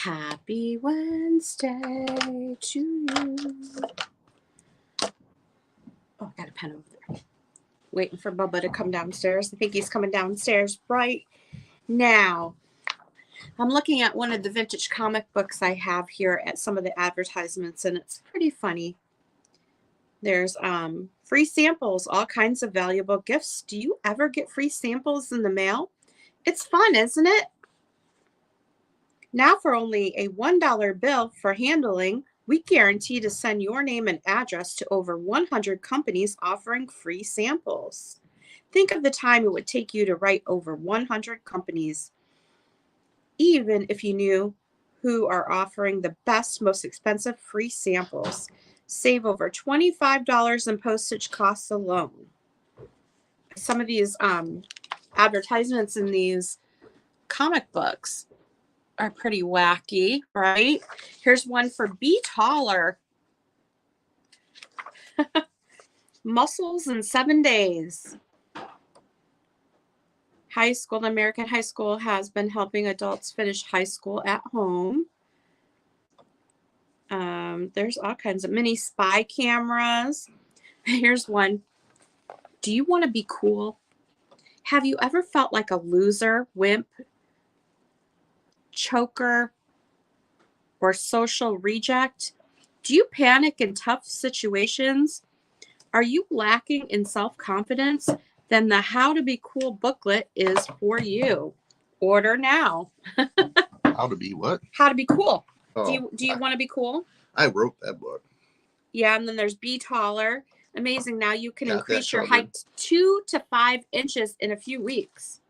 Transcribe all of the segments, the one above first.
Happy Wednesday to you. Oh, I got a pen over there. Waiting for Bubba to come downstairs. I think he's coming downstairs right now. I'm looking at one of the vintage comic books I have here at some of the advertisements, and it's pretty funny. There's free samples, all kinds of valuable gifts. Do you ever get free samples in the mail? It's fun, isn't it? Now for only a $1 bill for handling, we guarantee to send your name and address to over 100 companies offering free samples. Think of the time it would take you to write over 100 companies, even if you knew who are offering the best, most expensive free samples. Save over $25 in postage costs alone. Some of these advertisements in these comic books are pretty wacky, right? Here's one for Be Taller. Muscles in 7 days. High school, American High School has been helping adults finish high school at home. There's all kinds of mini spy cameras. Here's one. Do you want to be cool? Have you ever felt like a loser, wimp, choker, or social reject? Do you panic in tough situations? Are you lacking in self-confidence? Then the How to Be Cool booklet is for you. Order now. How to be what? How to be cool. Oh, Do you want to be cool? I wrote that book. Yeah, and then there's Be Taller. Amazing. Now you can increase your covered. height 2 to 5 inches in a few weeks.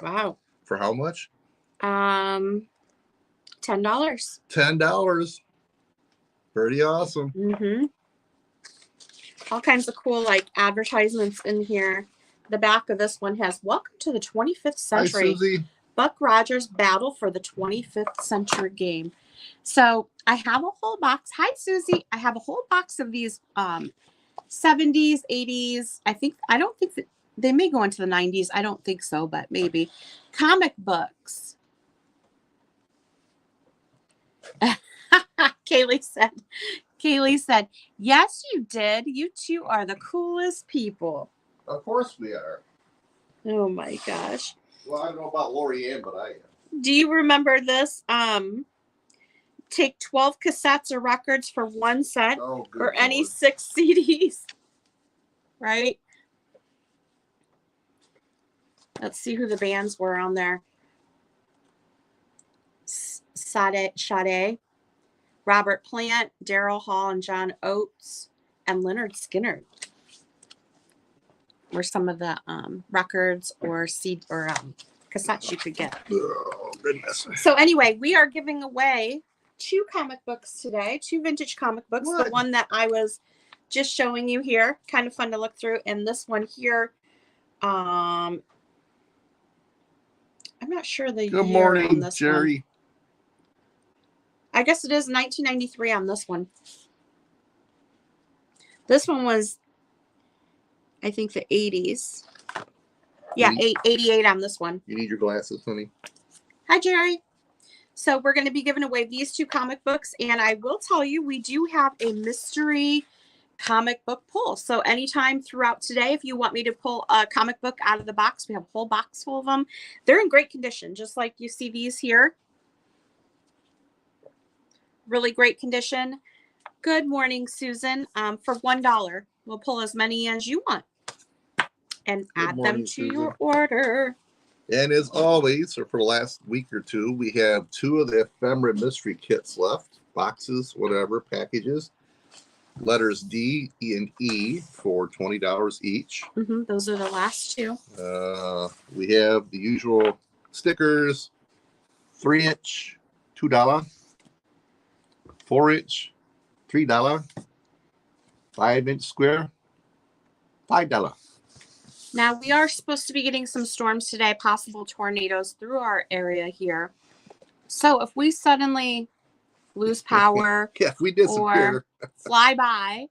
Wow. For how much? $10. $10. Pretty awesome. Mm-hmm. All kinds of cool like advertisements in here. The back of this one has Welcome to the 25th Century. Hi, Susie. Buck Rogers Battle for the 25th Century game. So I have a whole box. Hi, Susie. I have a whole box of these 70s, 80s. I don't think that they may go into the 90s. I don't think so, but maybe. Comic books. Kaylee said, yes, you did. You two are the coolest people. Of course we are. Oh, my gosh. Well, I don't know about Lori Ann, but I am. Do you remember this? Take 12 cassettes or records for 1 cent or any 6 CDs. Right? Let's see who the bands were on there. Sade, Robert Plant, Daryl Hall, and John Oates, and Leonard Skinner were some of the records or cassettes you could get. Oh, goodness. So anyway, we are giving away 2 comic books today, 2 vintage comic books. What? The one that I was just showing you here, kind of fun to look through, and this one here. I'm not sure the year Good morning, on this Jerry. one. I guess it is 1993 on this one. This one was, I think, the 80s. Yeah, 88 on this one. You need your glasses, honey. Hi, Jerry. So we're going to be giving away these 2 comic books, and I will tell you, we do have a mystery comic book pull. So anytime throughout today, if you want me to pull a comic book out of the box, we have a whole box full of them. They're in great condition, just like you see these here. Really great condition. Good morning, Susan. For $1, we'll pull as many as you want and add them to your order. And as always, or for the last week or two, we have 2 of the Ephemera mystery kits left. Boxes, whatever, packages. Letters D, E, and E for $20 each. Mm-hmm. Those are the last 2. We have the usual stickers, 3-inch, $2. 4-inch, $3. 5-inch square, $5. Now, we are supposed to be getting some storms today, possible tornadoes through our area here. So if we suddenly lose power yeah, if we disappear, or fly by,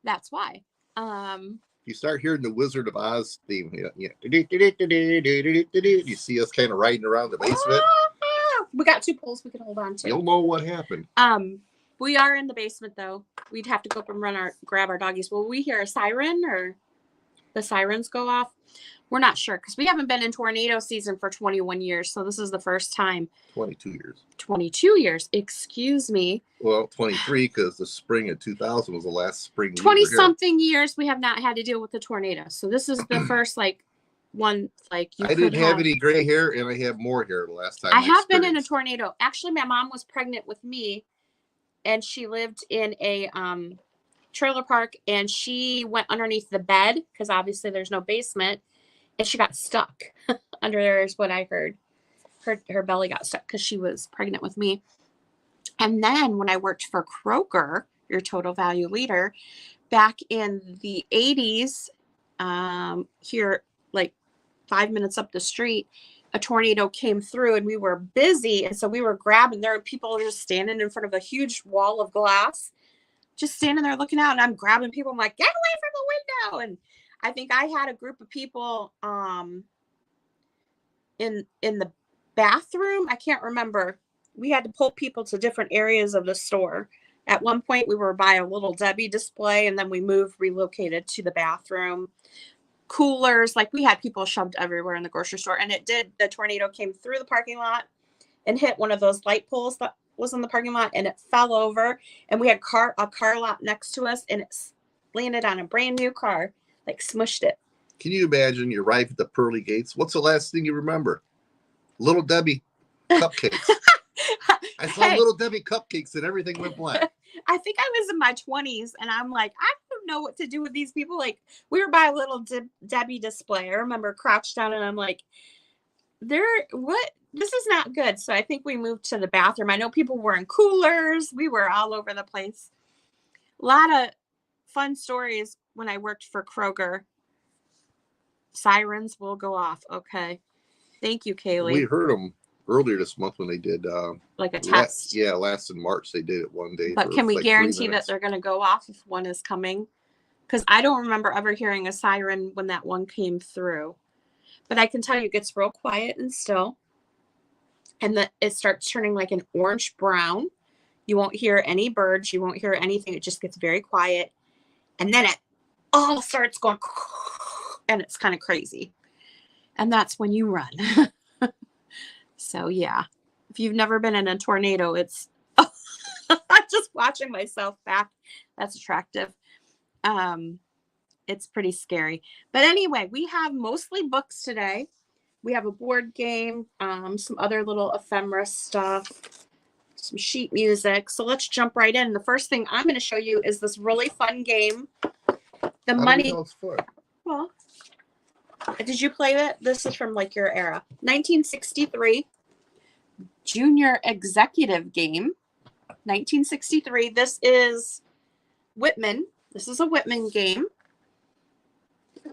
that's why. You start hearing the Wizard of Oz theme. You see us kind of riding around the basement. We got 2 poles we can hold on to. You'll know what happened. We are in the basement though. We'd have to go up and grab our doggies. Will we hear a siren or the sirens go off? We're not sure because we haven't been in tornado season for 21 years. So this is the first time. 22 years. 22 years. Excuse me. Well, 23 because the spring of 2000 was the last spring. 20 something years we have not had to deal with the tornado. So this is the first one you I didn't have any gray hair and I have more hair the last time. I have been in a tornado. Actually, my mom was pregnant with me and she lived in a trailer park and she went underneath the bed because obviously there's no basement and she got stuck under there is what I heard. Her belly got stuck because she was pregnant with me. And then when I worked for Kroger, your total value leader, back in the 80s, here 5 minutes up the street, a tornado came through and we were busy. And so we were grabbing, there were people just standing in front of a huge wall of glass, just standing there looking out, and I'm grabbing people. I'm like, get away from the window. And I think I had a group of people in the bathroom. I can't remember. We had to pull people to different areas of the store. At one point we were by a little Debbie display and then we relocated to the bathroom. Coolers, we had people shoved everywhere in the grocery store, and the tornado came through the parking lot and hit one of those light poles that was in the parking lot, and it fell over, and we had a car lot next to us, and it landed on a brand new car, smushed it. Can you imagine you arrive at the pearly gates? What's the last thing you remember? Little Debbie cupcakes. I saw Little Debbie cupcakes and everything went black. I think I was in my 20s and I'm like, I don't know what to do with these people. We were by a little Debbie display. I remember crouched down and I'm like, this is not good. So I think we moved to the bathroom. I know people were in coolers. We were all over the place. A lot of fun stories when I worked for Kroger. Sirens will go off. Okay. Thank you, Kaylee. We heard them earlier this month when they did a test. Last in March they did it one day. But can we guarantee that they're going to go off if one is coming? Because I don't remember ever hearing a siren when that one came through. But I can tell you it gets real quiet and still. And it starts turning an orange brown. You won't hear any birds. You won't hear anything. It just gets very quiet. And then it all starts going and it's kind of crazy. And that's when you run. So yeah, if you've never been in a tornado, it's I'm just watching myself back. That's attractive. It's pretty scary. But anyway, we have mostly books today. We have a board game, some other little ephemera stuff, some sheet music. So let's jump right in. The first thing I'm going to show you is this really fun game. The money. It's fun. Well, did you play it? This is from your era. 1963. Junior executive game. 1963. This is Whitman. This is a Whitman game.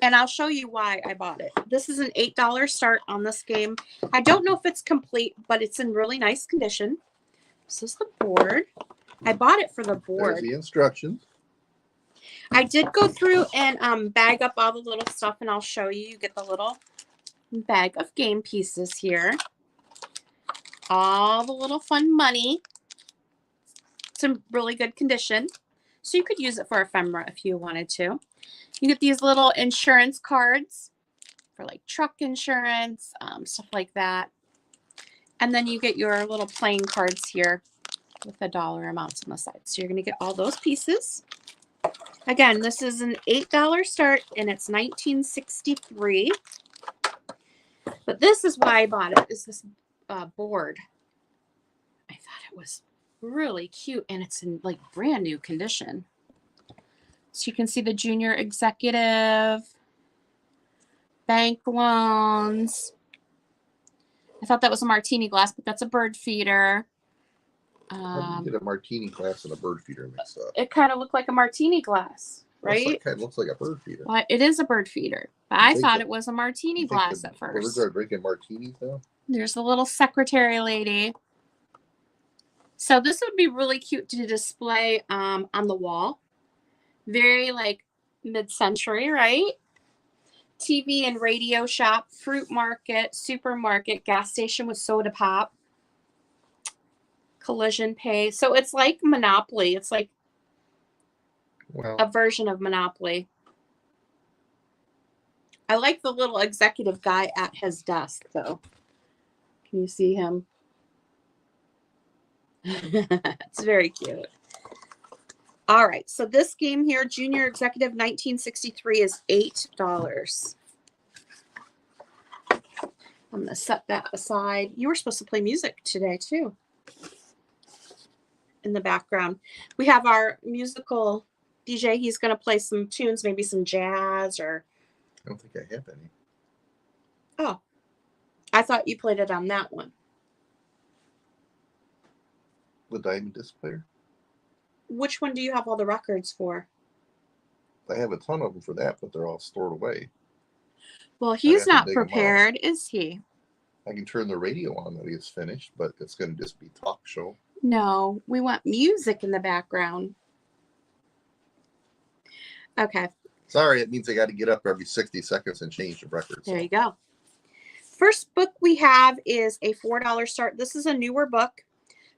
And I'll show you why I bought it. This is an $8 start on this game. I don't know if it's complete, but it's in really nice condition. This is the board. I bought it for the board. There's the instructions. I did go through and bag up all the little stuff, and I'll show you. You get the little bag of game pieces here. All the little fun money. It's in really good condition. So you could use it for ephemera if you wanted to. You get these little insurance cards for truck insurance, stuff like that. And then you get your little playing cards here with the dollar amounts on the side. So you're going to get all those pieces. Again, this is an $8 start and it's 1963. But this is why I bought it, is this board. I thought it was really cute and it's in brand new condition. So you can see the junior executive, bank loans. I thought that was a martini glass, but that's a bird feeder. I did a martini glass and a bird feeder mixed up. It kind of looked like a martini glass, right? It kind of looks like a bird feeder. Well, it is a bird feeder, but I thought it was a martini glass at first. Birds are drinking martinis now? There's a little secretary lady. So this would be really cute to display on the wall. Very mid-century, right? TV and radio shop, fruit market, supermarket, gas station with soda pop. Collision Pay. So it's like Monopoly. It's like Well, a version of Monopoly. I like the little executive guy at his desk, though. Can you see him? It's very cute. All right, so this game here, Junior Executive 1963, is $8. I'm going to set that aside. You were supposed to play music today, too, in the background. We have our musical DJ. He's going to play some tunes, maybe some jazz or... I don't think I have any. Oh, I thought you played it on that one. The Diamond Disc Player? Which one do you have all the records for? I have a ton of them for that, but they're all stored away. Well, he's not dig 'em out. prepared, is he? I can turn the radio on that he's finished, but it's going to just be talk show. No, we want music in the background. Okay. Sorry, it means I got to get up every 60 seconds and change the records. There you go. First book we have is a $4 start. This is a newer book.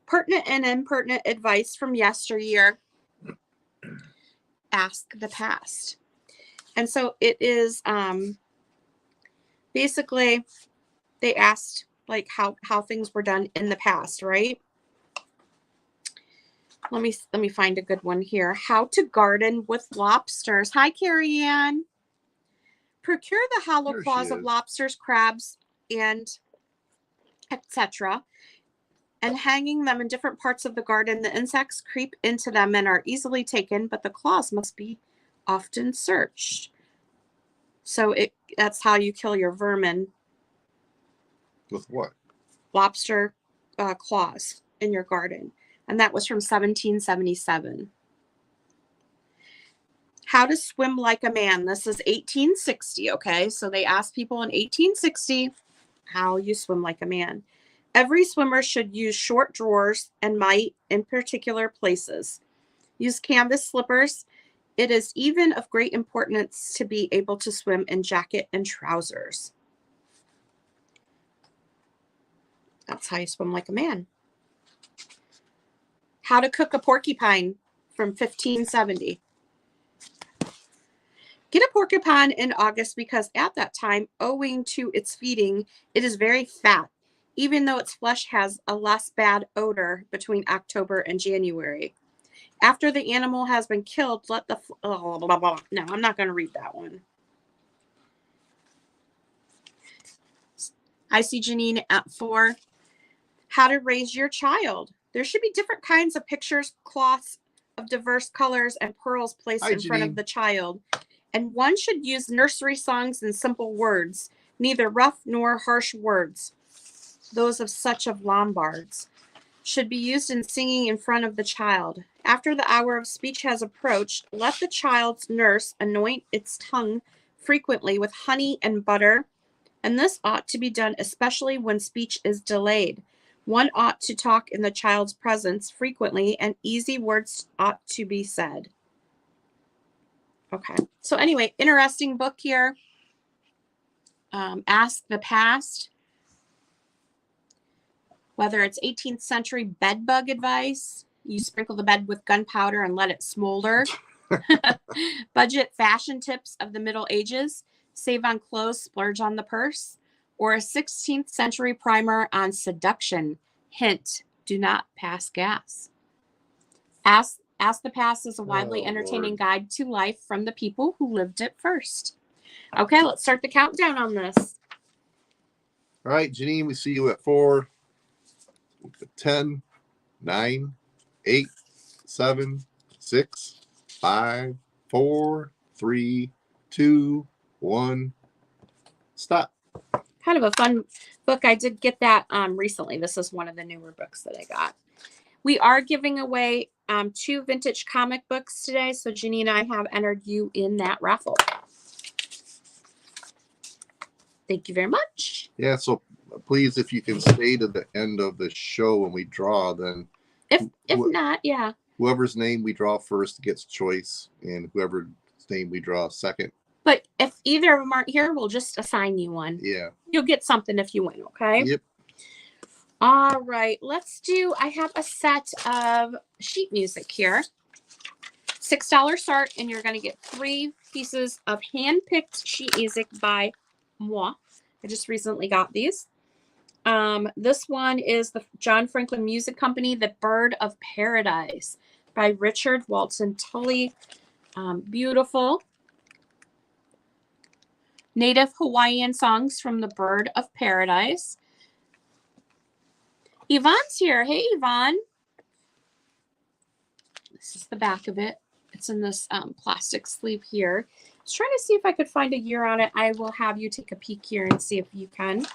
Pertinent and Impertinent Advice from Yesteryear. Ask the Past. And so it is basically they asked like how things were done in the past, right? Let me find a good one here. How to garden with lobsters. Hi, Carrie Ann. Procure the hollow claws of lobsters, crabs, and etc. And hanging them in different parts of the garden, the insects creep into them and are easily taken, but the claws must be often searched. So that's how you kill your vermin. With what? Lobster claws in your garden. And that was from 1777. How to Swim Like a Man. This is 1860, okay? So they asked people in 1860 how you swim like a man. Every swimmer should use short drawers and might in particular places. Use canvas slippers. It is even of great importance to be able to swim in jacket and trousers. That's how you swim like a man. How to Cook a Porcupine from 1570. Get a porcupine in August because at that time, owing to its feeding, it is very fat, even though its flesh has a less bad odor between October and January. After the animal has been killed, let the... No, I'm not going to read that one. I see Janine at 4. How to Raise Your Child. There should be different kinds of pictures, cloths of diverse colors, and pearls placed in front of the child. And one should use nursery songs and simple words, neither rough nor harsh words. Those of such of Lombards should be used in singing in front of the child. After the hour of speech has approached, let the child's nurse anoint its tongue frequently with honey and butter, and this ought to be done especially when speech is delayed. One ought to talk in the child's presence frequently, and easy words ought to be said. Okay, so anyway, interesting book here. Ask the Past. Whether it's 18th century bed bug advice, you sprinkle the bed with gunpowder and let it smolder. Budget fashion tips of the Middle Ages. Save on clothes, splurge on the purse. Or a 16th century primer on seduction. Hint, do not pass gas. Ask the Past is a widely entertaining guide to life from the people who lived it first. Okay, let's start the countdown on this. All right, Janine, we see you at 4, 10, 9, 8, 7, 6, 5, 4, 3, 2, 1. Stop. Kind of a fun book. I did get that recently. This is one of the newer books that I got. We are giving away 2 vintage comic books today. So Janine and I have entered you in that raffle. Thank you very much. Yeah, so please, if you can stay to the end of the show when we draw, then if not, yeah. Whoever's name we draw first gets choice, and whoever's name we draw second. But if either of them aren't here, we'll just assign you one. Yeah. You'll get something if you win, okay? Yep. All right, I have a set of sheet music here. $6 start, and you're going to get 3 pieces of hand-picked sheet music by moi. I just recently got these. This one is the John Franklin Music Company, The Bird of Paradise by Richard Walton Tully. Beautiful Native Hawaiian songs from The Bird of Paradise. Yvonne's here. Hey, Yvonne. This is the back of it. It's in this plastic sleeve here. I was trying to see if I could find a year on it. I will have you take a peek here and see if you can.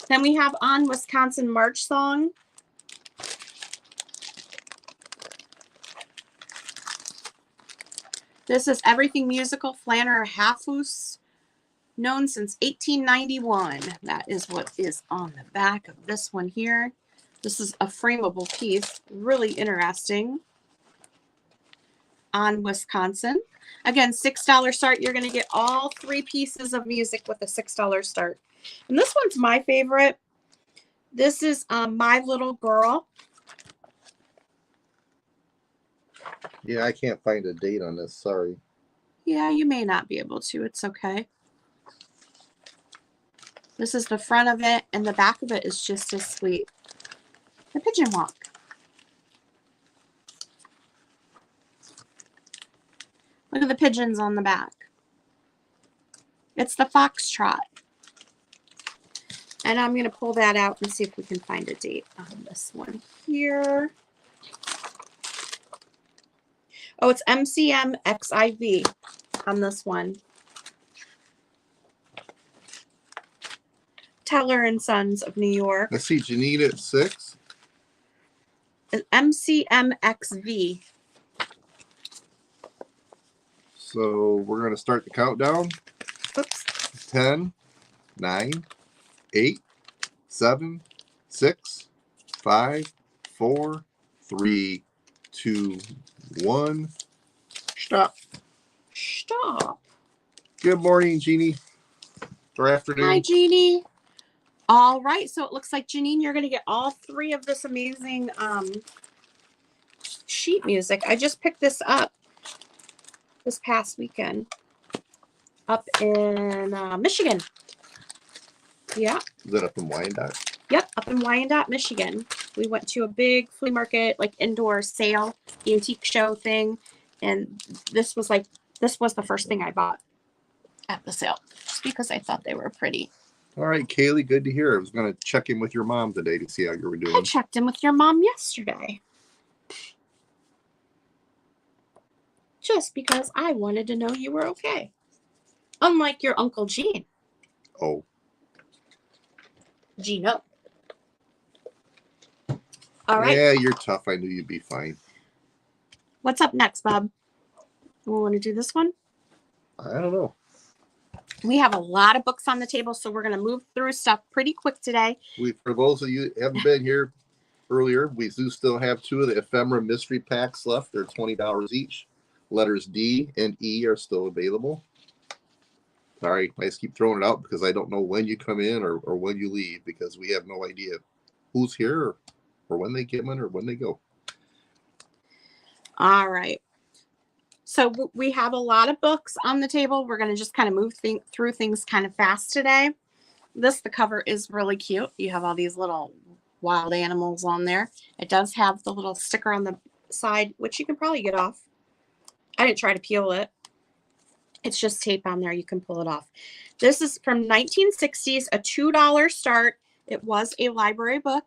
Then we have On Wisconsin March Song. This is Everything Musical, Flanner Halfus, known since 1891. That is what is on the back of this one here. This is a frameable piece, really interesting. On Wisconsin. Again, $6 start. You're going to get all 3 pieces of music with a $6 start. And this one's my favorite. This is My Little Girl. Yeah, I can't find a date on this. Sorry. Yeah, you may not be able to. It's okay. This is the front of it, and the back of it is just as sweet. The pigeon walk. Look at the pigeons on the back. It's the foxtrot. And I'm going to pull that out and see if we can find a date on this one here. Oh, it's MCM XIV on this one. Teller and Sons of New York. Let's see, Janine at 6. MCMXV. So we're going to start the countdown. Oops. 10, 9, 8, 7, 6, 5, 4, 3, 2, 1. Stop. Stop. Good morning, Jeannie. Or afternoon. Hi, Jeannie. All right, so it looks like, Janine, you're going to get all 3 of this amazing sheet music. I just picked this up this past weekend up in Michigan. Yeah. Is that up in Wyandotte? Yep, up in Wyandotte, Michigan. We went to a big flea market, like indoor sale, antique show thing, and this was the first thing I bought at the sale, just because I thought they were pretty. All right, Kaylee, good to hear. I was going to check in with your mom today to see how you were doing. I checked in with your mom yesterday. Just because I wanted to know you were okay. Unlike your Uncle Gene. Oh. Gino. All right. Yeah, you're tough. I knew you'd be fine. What's up next, Bob? We want to do this one? I don't know. We have a lot of books on the table, so we're going to move through stuff pretty quick today. For those of you who haven't been here earlier, we do still have 2 of the Ephemera mystery packs left. They're $20 each. Letters D and E are still available. Sorry, I just keep throwing it out because I don't know when you come in or when you leave, because we have no idea who's here or when they come in or when they go. All right. So we have a lot of books on the table. We're going to just kind of move through things kind of fast today. The cover is really cute. You have all these little wild animals on there. It does have the little sticker on the side, which you can probably get off. I didn't try to peel it. It's just tape on there. You can pull it off. This is from 1960s, a $2 start. It was a library book.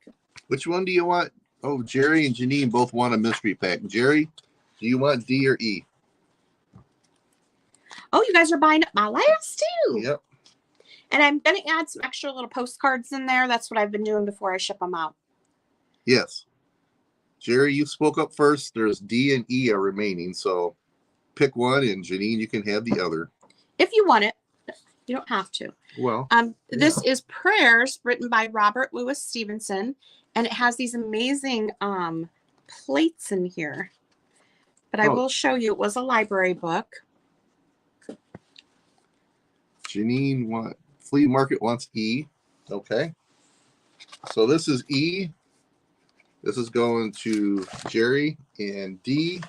Which one do you want? Oh, Jerry and Janine both want a mystery pack. Jerry, do you want D or E? Oh, you guys are buying up my last too. Yep. And I'm going to add some extra little postcards in there. That's what I've been doing before I ship them out. Yes. Jerry, you spoke up first. There's D and E are remaining, so pick one, and Janine, you can have the other. If you want it. You don't have to. Well, this is Prayers, written by Robert Louis Stevenson, and it has these amazing plates in here. But I will show you. It was a library book. Janine Flea Market wants E. Okay. So this is E. This is going to Jerry and D.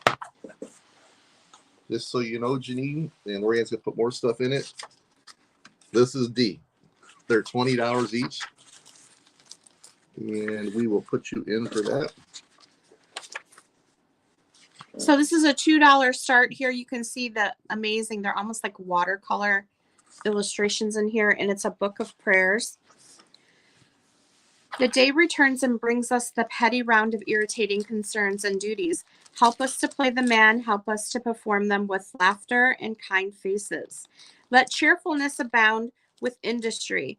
Just so you know, Janine, and Lorianne's going to put more stuff in it. This is D. They're $20 each. And we will put you in for that. So this is a $2 start. Here you can see the amazing, they're almost like watercolor illustrations in here, and it's a book of prayers. The day returns and brings us the petty round of irritating concerns and duties. Help us to play the man, help us to perform them with laughter and kind faces. Let cheerfulness abound with industry.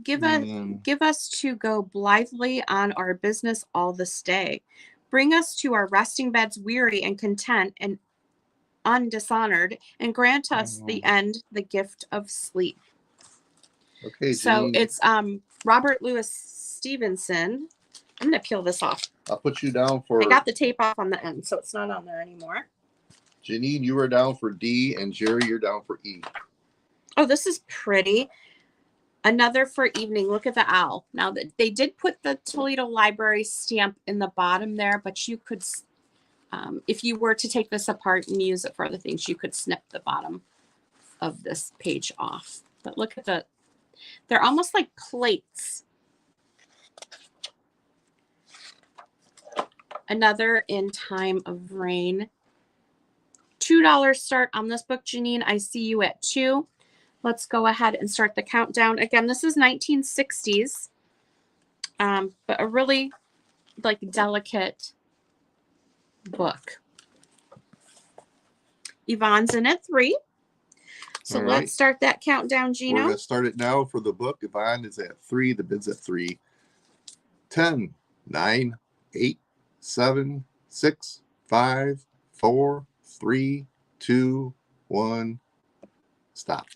Give us to go blithely on our business all this day. Bring us to our resting beds weary and content and undishonored, and grant us the end, the gift of sleep. Okay, so Janine. It's Robert Louis Stevenson. I'm going to peel this off. I'll put you down for... I got the tape off on the end, so it's not on there anymore. Janine, you are down for D, and Jerry, you're down for E. Oh, this is pretty. Another for evening. Look at the owl. Now, they did put the Toledo Library stamp in the bottom there, but you could, if you were to take this apart and use it for other things, you could snip the bottom of this page off. But look at they're almost like plates. Another In Time of Rain. $2 start on this book, Janine. I see you at 2. Let's go ahead and start the countdown. Again, this is 1960s, but a really like delicate book. Yvonne's in at 3. So let's start that countdown, Gino. We're going to start it now for the book. Yvonne is at 3. The bid's at 3. 10, 9, 8, 7, 6, 5, 4, 3, 2, 1. Stop.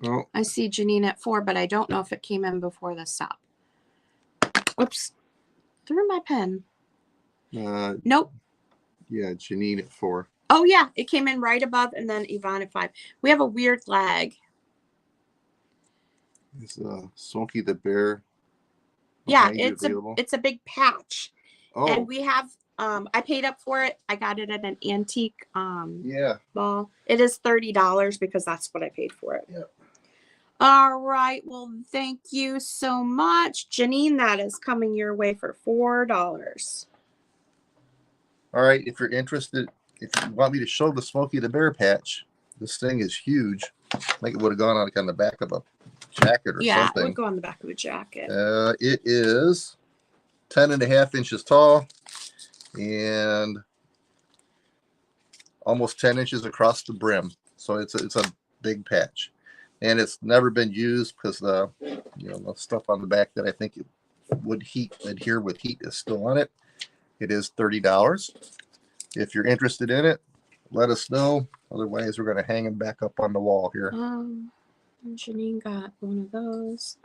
Oh. I see Janine at 4, but I don't know if it came in before the stop. Oops. Threw my pen. Nope. Yeah, Janine at 4. Oh, yeah. It came in right above, and then Yvonne at 5. We have a weird lag. Is Smokey the Bear? Yeah, it's a big patch. Oh. And we have, I paid up for it. I got it at an antique mall. It is $30 because that's what I paid for it. Yep. All right. Well, thank you so much. Janine, that is coming your way for $4. All right. If you're interested, if you want me to show the Smokey the Bear patch, this thing is huge. I think it would have gone on the back of a jacket or something. Yeah, it would go on the back of a jacket. It is 10.5 inches tall and almost 10 inches across the brim. So it's a big patch. And it's never been used because the stuff on the back that I think it would adhere with heat is still on it. It is $30. If you're interested in it, let us know. Otherwise, we're going to hang them back up on the wall here. Janine got one of those,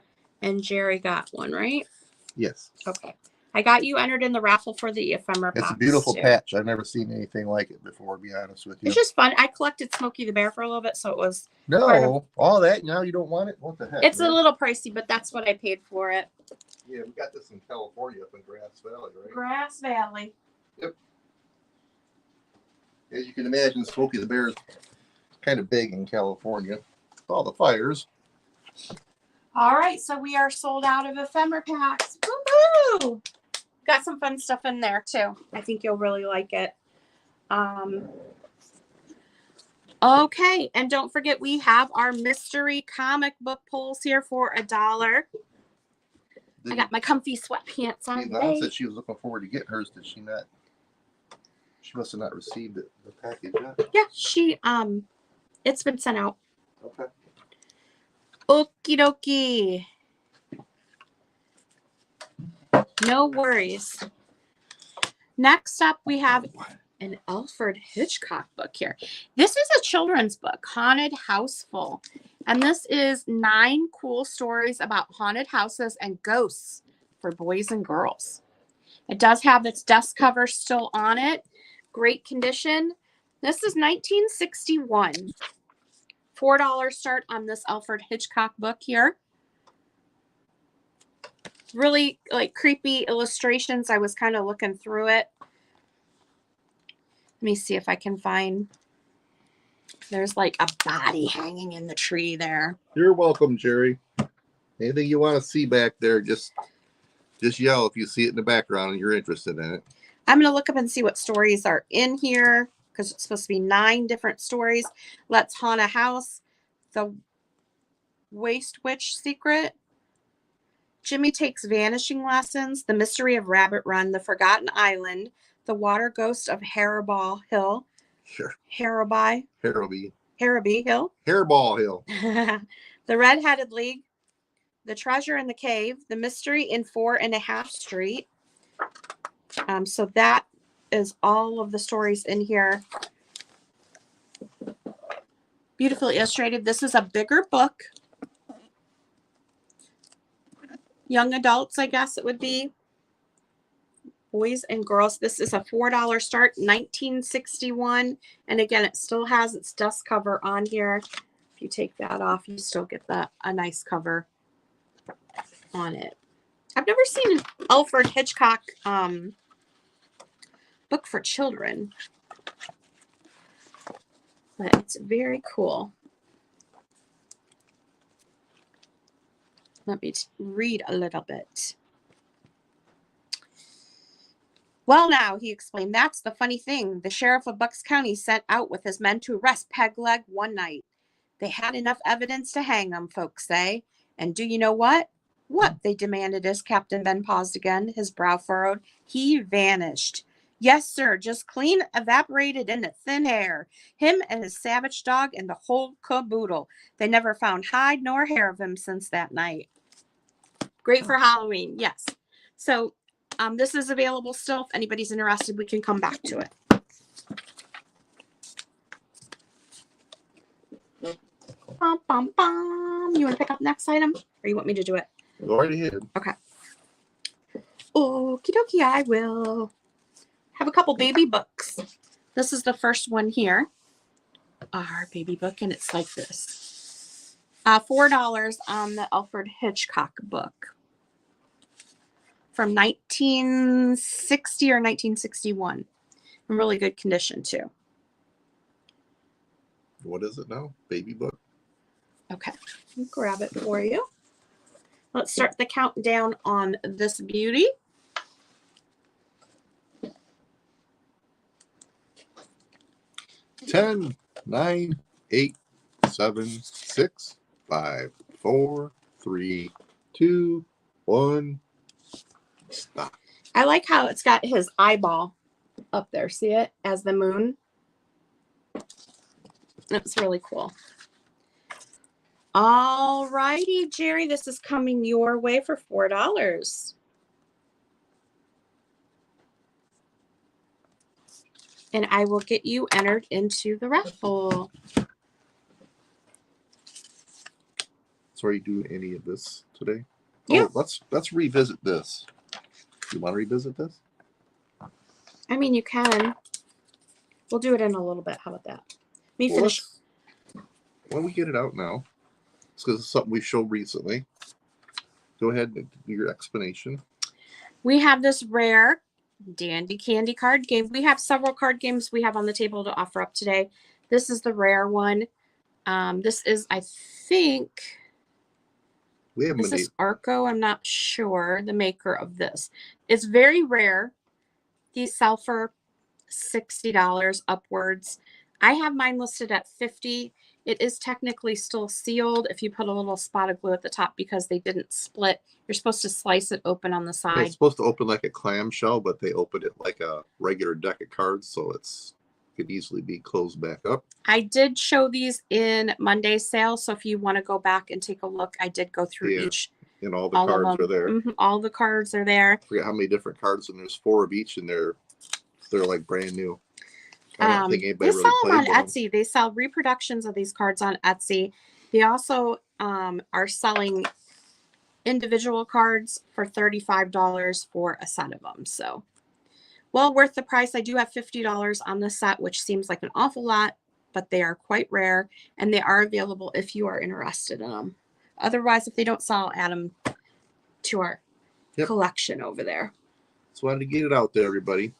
and Jerry got one, right? Yes. Okay. I got you entered in the raffle for the Ephemera It's box, a beautiful too. Patch. I've never seen anything like it before, to be honest with you. It's just fun. I collected Smokey the Bear for a little bit, so it was... No, all that, now you don't want it? What the heck? It's a little pricey, but that's what I paid for it. Yeah, we got this in California up in Grass Valley, right? Grass Valley. Yep. As you can imagine, Smokey the Bear is kind of big in California. All the fires. All right, so we are sold out of ephemera packs. Woohoo! Got some fun stuff in there too. I think you'll really like it. Okay, and don't forget we have our mystery comic book pulls here for $1. I got my comfy sweatpants on. Yvonne said she was looking forward to getting hers. Did she not? She must have not received the package yet. Yeah, she it's been sent out. Okay. Okie dokie. No worries. Next up, we have an Alfred Hitchcock book here. This is a children's book, Haunted Houseful. And this is 9 cool stories about haunted houses and ghosts for boys and girls. It does have its dust cover still on it. Great condition. This is 1961. $4 start on this Alfred Hitchcock book here. really like creepy illustrations. I was kind of looking through it. Let me see if I can find. There's like a body hanging in the tree there. You're welcome, Jerry. Anything you want to see back there, just yell if you see it in the background and you're interested in it. I'm going to look up and see what stories are in here because it's supposed to be 9 different stories. Let's Haunt a House, The Waste Witch Secret, Jimmy Takes Vanishing Lessons, The Mystery of Rabbit Run, The Forgotten Island, The Water Ghost of Hairball Hill. Sure. Harrowby Hill. Hairball Hill. The Red-Headed League, The Treasure in the Cave, The Mystery in 4.5 Street. So that is all of the stories in here. Beautifully illustrated. This is a bigger book. Young adults, I guess it would be. Boys and girls. This is a $4 start, 1961. And again, it still has its dust cover on here. If you take that off, you still get a nice cover on it. I've never seen an Alfred Hitchcock book for children, but it's very cool. Let me read a little bit. Well, now, he explained, that's the funny thing. The sheriff of Bucks County sent out with his men to arrest Pegleg one night. They had enough evidence to hang him, folks say. And do you know what? What? They demanded as Captain Ben paused again, his brow furrowed. He vanished. Yes, sir, just clean evaporated into thin air. Him and his savage dog and the whole caboodle. They never found hide nor hair of him since that night. Great for Halloween, yes. So this is available still. If anybody's interested, we can come back to it. Bum, bum, bum. You want to pick up the next item? Or you want me to do it? Go right ahead. Okay. Okie dokie, I will. Have a couple baby books. This is the first one here. Our baby book, and it's like this. $4 on the Alfred Hitchcock book. From 1960 or 1961. In really good condition, too. What is it now? Baby book? Okay. I'll grab it for you. Let's start the countdown on this beauty. 10, 9, 8, 7, 6, 5, 4, 3, 2, 1. Stop. I like how it's got his eyeball up there. See it as the moon? That's really cool. All righty, Jerry, this is coming your way for $4. And I will get you entered into the raffle. So are you doing any of this today? Yeah. Oh, let's revisit this. You want to revisit this? I mean, you can. We'll do it in a little bit. How about that? Let me finish. Why don't we get it out now? It's because it's something we showed recently. Go ahead and do your explanation. We have this rare Dandy Candy card game. We have several card games we have on the table to offer up today. This is the rare one. This is, I think, this is Arco. I'm not sure, the maker of this. It's very rare. These sell for $60 upwards. I have mine listed at $50. It is technically still sealed if you put a little spot of glue at the top because they didn't split. You're supposed to slice it open on the side. It's supposed to open like a clamshell, but they opened it like a regular deck of cards, so it's could easily be closed back up. I did show these in Monday's sale, so if you want to go back and take a look, I did go through each. And all the cards are there. Mm-hmm, all the cards are there. I forget how many different cards, and there's 4 of each, and they're like brand new. I don't think anybody they really sell them on played Etsy. They sell reproductions of these cards on Etsy. They also are selling individual cards for $35 for a set of them. So, well worth the price. I do have $50 on the set, which seems like an awful lot, but they are quite rare, and they are available if you are interested in them. Otherwise, if they don't sell, I'll add them to our Yep. collection over there. Just wanted to get it out there, everybody.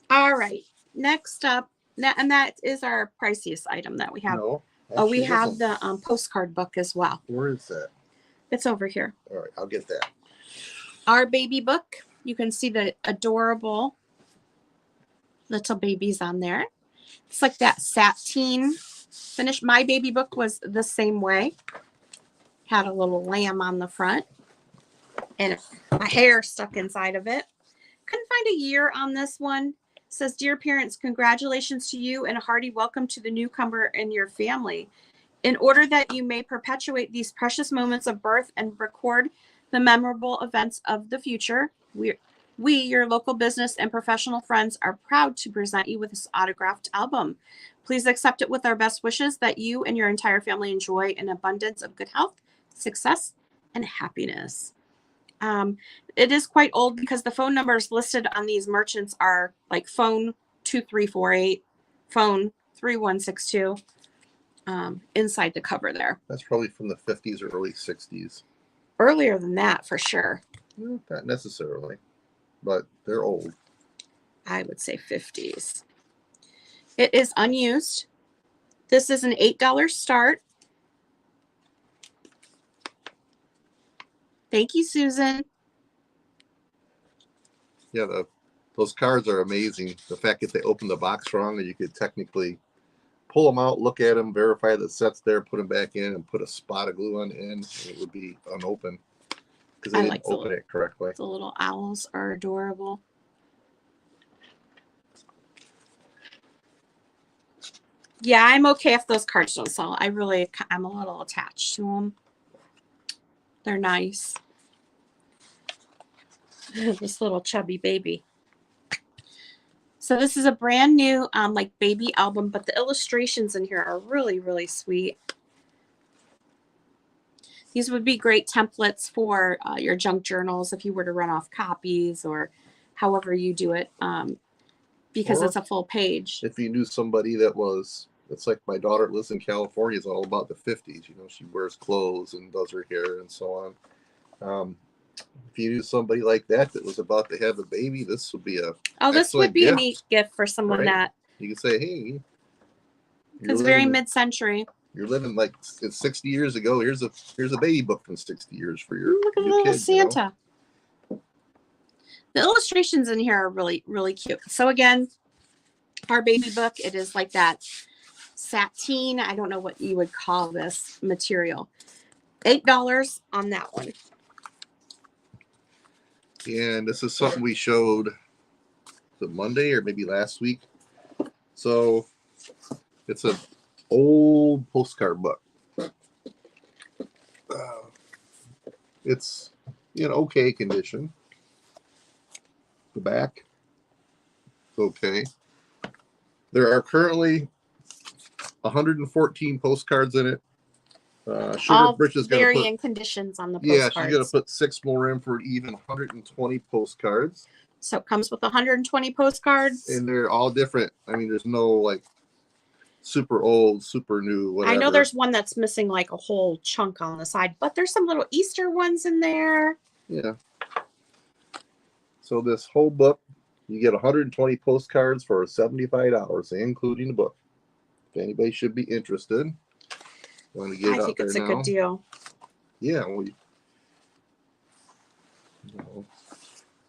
All right. Next up, and that is our priciest item that we have. No. Oh, we actually, have doesn't. the postcard book as well. Where is that? It's over here. All right, I'll get that. Our baby book. You can see the adorable little babies on there. It's like that sateen finish. My baby book was the same way. Had a little lamb on the front and a hair stuck inside of it. Couldn't find a year on this one. It says, dear parents, congratulations to you and a hearty welcome to the newcomer in your family. In order that you may perpetuate these precious moments of birth and record the memorable events of the future, we, your local business and professional friends, are proud to present you with this autographed album. Please accept it with our best wishes that you and your entire family enjoy an abundance of good health, success, and happiness. It is quite old because the phone numbers listed on these merchants are like phone 2348, phone 3162, inside the cover there. That's probably from the 50s or early 60s. Earlier than that, for sure. Not necessarily, but they're old. I would say 50s. It is unused. This is an $8 start. Thank you, Susan. Yeah, those cards are amazing. The fact that they opened the box wrong and you could technically pull them out, look at them, verify the set's there, put them back in, and put a spot of glue on the end, and it would be unopened because they didn't open it correctly. The little owls are adorable. Yeah, I'm okay if those cards don't sell. I'm a little attached to them. They're nice. This little chubby baby. So this is a brand new like baby album, but the illustrations in here are really, really sweet. These would be great templates for your junk journals if you were to run off copies or however you do it, because it's a full page. If you knew somebody that was, it's like my daughter lives in California, is all about the 50s. You know, she wears clothes and does her hair and so on. If you knew somebody like that was about to have a baby, this would be this would be a neat gift for someone that you could say, hey, it's very mid-century. You're living like it's 60 years ago. Here's a baby book from 60 years for your look at the little Santa. You know? The illustrations in here are really, really cute. So again, our baby book, it is like that sateen. I don't know what you would call this material. $8 on that one. And this is something we showed the Monday or maybe last week. So it's an old postcard book. It's in okay condition. The back, okay. There are currently 114 postcards in it. All varying conditions on the postcards. Yeah, she's going to put 6 more in for even 120 postcards. So it comes with 120 postcards. And they're all different. I mean, there's no like super old, super new, whatever. I know there's one that's missing like a whole chunk on the side, but there's some little Easter ones in there. Yeah. So this whole book, you get 120 postcards for $75, including the book. If anybody should be interested, want to get it out there now. I think it's a good deal. Yeah, well, like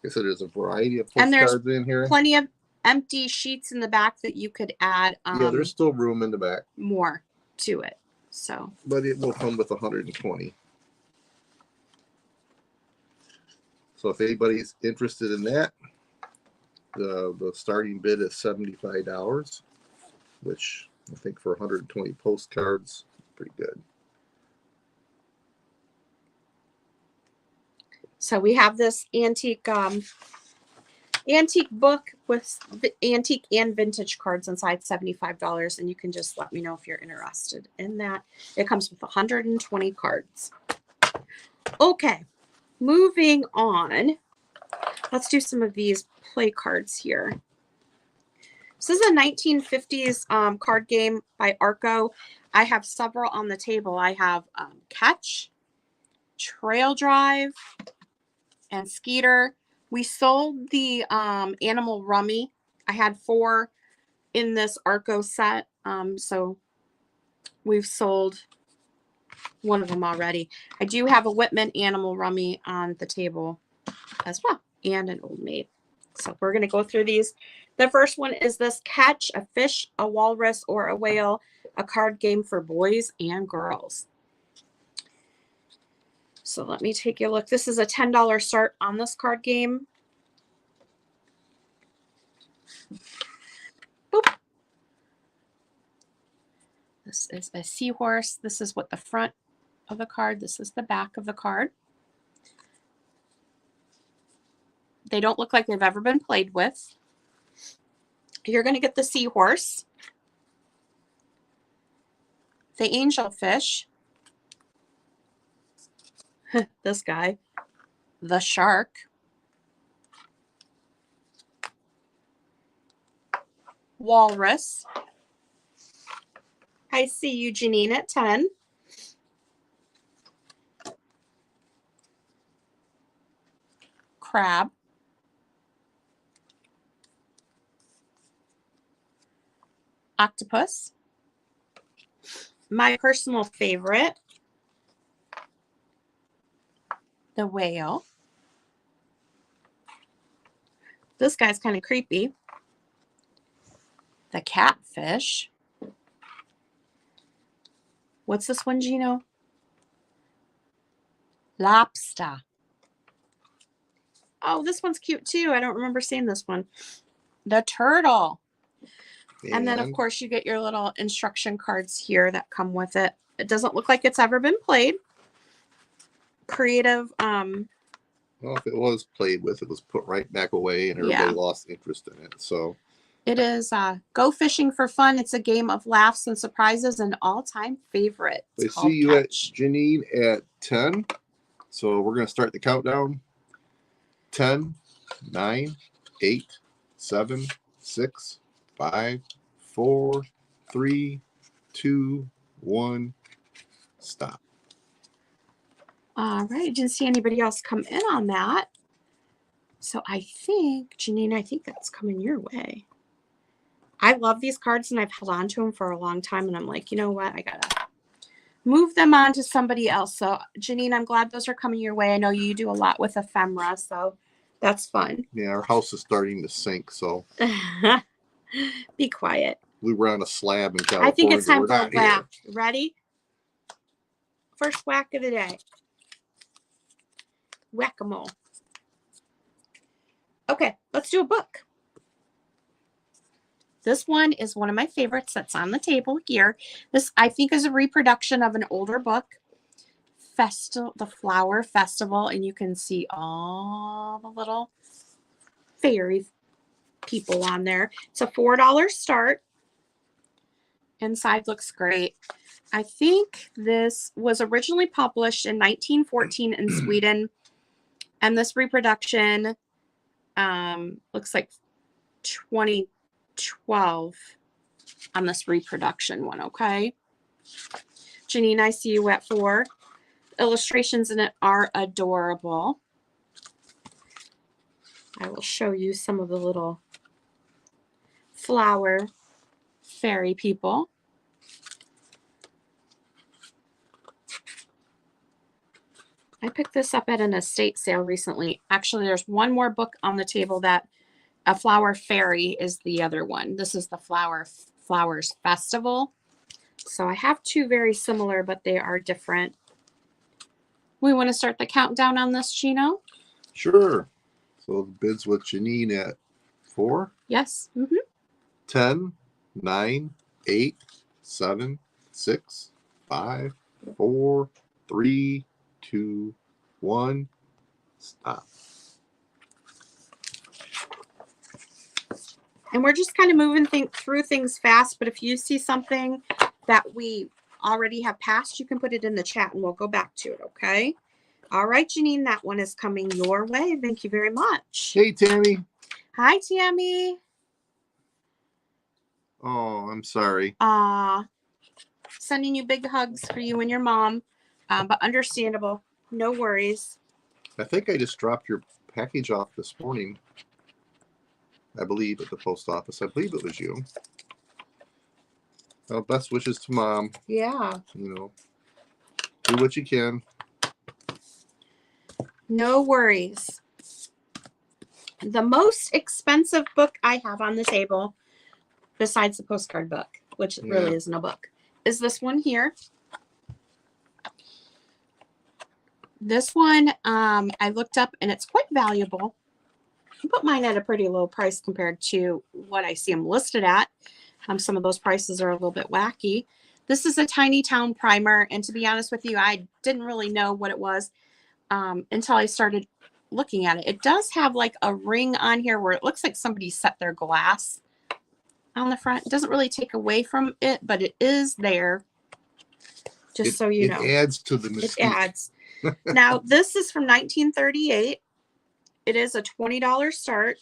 I said, there's a variety of postcards in here. Plenty of empty sheets in the back that you could add. Yeah, there's still room in the back. More to it. So. But it will come with 120. So if anybody's interested in that, the starting bid is $75, which I think for 120 postcards, pretty good. So we have this antique book with antique and vintage cards inside, $75, and you can just let me know if you're interested in that. It comes with 120 cards. Okay, moving on. Let's do some of these play cards here. This is a 1950s card game by Arco. I have several on the table. I have Catch, Trail Drive, and Skeeter. We sold the animal rummy. I had 4 in this Arco set. So we've sold one of them already. I do have a Whitman animal rummy on the table as well, and an Old Maid. So we're going to go through these. The first one is this Catch a Fish, a Walrus, or a Whale, a card game for boys and girls. So let me take a look. This is a $10 start on this card game. Boop. This is a seahorse. This is what the front of the card. This is the back of the card. They don't look like they've ever been played with. You're going to get the seahorse, the angelfish, this guy, the shark, walrus. I see you, Janine, at 10. Crab. Octopus. My personal favorite, the whale. This guy's kind of creepy. The catfish. What's this one, Gino? Lobster. Oh, this one's cute too. I don't remember seeing this one. The turtle. And then, of course, you get your little instruction cards here that come with it. It doesn't look like it's ever been played. Creative. Well, if it was played with, it was put right back away, and everybody lost interest in it. So it is Go Fishing for Fun. It's a game of laughs and surprises, an all-time favorite. I see you at Janine at 10. So we're going to start the countdown. 10, 9, 8, 7, 6, 5, 4, 3, 2, 1, stop. All right. I didn't see anybody else come in on that. So I think, Janine, I think that's coming your way. I love these cards, and I've held on to them for a long time, and I'm like, you know what? I got to move them on to somebody else. So, Janine, I'm glad those are coming your way. I know you do a lot with ephemera, so that's fun. Yeah, our house is starting to sink, so. Be quiet. We were on a slab in California. I think it's time for a whack. Ready? First whack of the day. Whack-a-mole. Okay, let's do a book. This one is one of my favorites that's on the table here. This, I think, is a reproduction of an older book, The Flower Festival, and you can see all the little fairy people on there. It's a $4 start. Inside looks great. I think this was originally published in 1914 in Sweden, and this reproduction looks like 2012 on this reproduction one. Okay, Janine, I see you at 4. Illustrations in it are adorable. I will show you some of the little flower fairy people. I picked this up at an estate sale recently. Actually, there's one more book on the table that a flower fairy is the other one. This is the Flowers Festival. So I have 2 very similar, but they are different. We want to start the countdown on this, Gino? Sure. So the bids with Janine at 4. Yes. 10, 9, 8, 7, 6, 5, 4, 3, 2, 1, stop. And we're just kind of moving through things fast, but if you see something that we already have passed, you can put it in the chat and we'll go back to it, okay? All right, Janine, that one is coming your way. Thank you very much. Hey, Tammy. Hi, Tammy. Oh, I'm sorry. Sending you big hugs for you and your mom, but understandable. No worries. I think I just dropped your package off this morning. I believe at the post office. I believe it was you. Well, best wishes to Mom. Yeah. You know, do what you can. No worries. The most expensive book I have on the table, besides the postcard book, which really isn't a book, is this one here. This one, I looked up and it's quite valuable. I put mine at a pretty low price compared to what I see them listed at. Some of those prices are a little bit wacky. This is a Tiny Town primer, and to be honest with you, I didn't really know what it was until I started looking at it. It does have like a ring on here where it looks like somebody set their glass on the front. It doesn't really take away from it, but it is there. Just so you know. It adds to the mystique. It adds. Now, this is from 1938. It is a $20 start.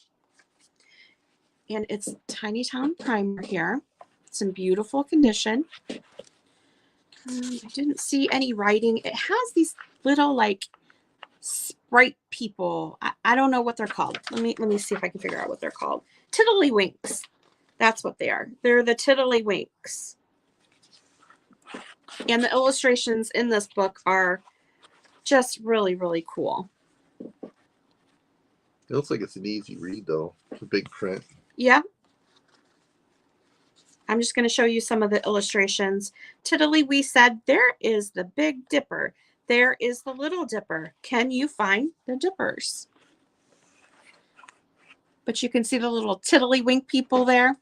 And it's Tiny Town primer here. It's in beautiful condition. I didn't see any writing. It has these little like sprite people. I don't know what they're called. Let me see if I can figure out what they're called. Tiddlywinks. That's what they are. They're the Tiddlywinks. And the illustrations in this book are just really, really cool. It looks like it's an easy read, though. It's a big print. Yeah. I'm just going to show you some of the illustrations. Tiddly-wee said, there is the Big Dipper. There is the Little Dipper. Can you find the dippers? But you can see the little tiddlywink people there.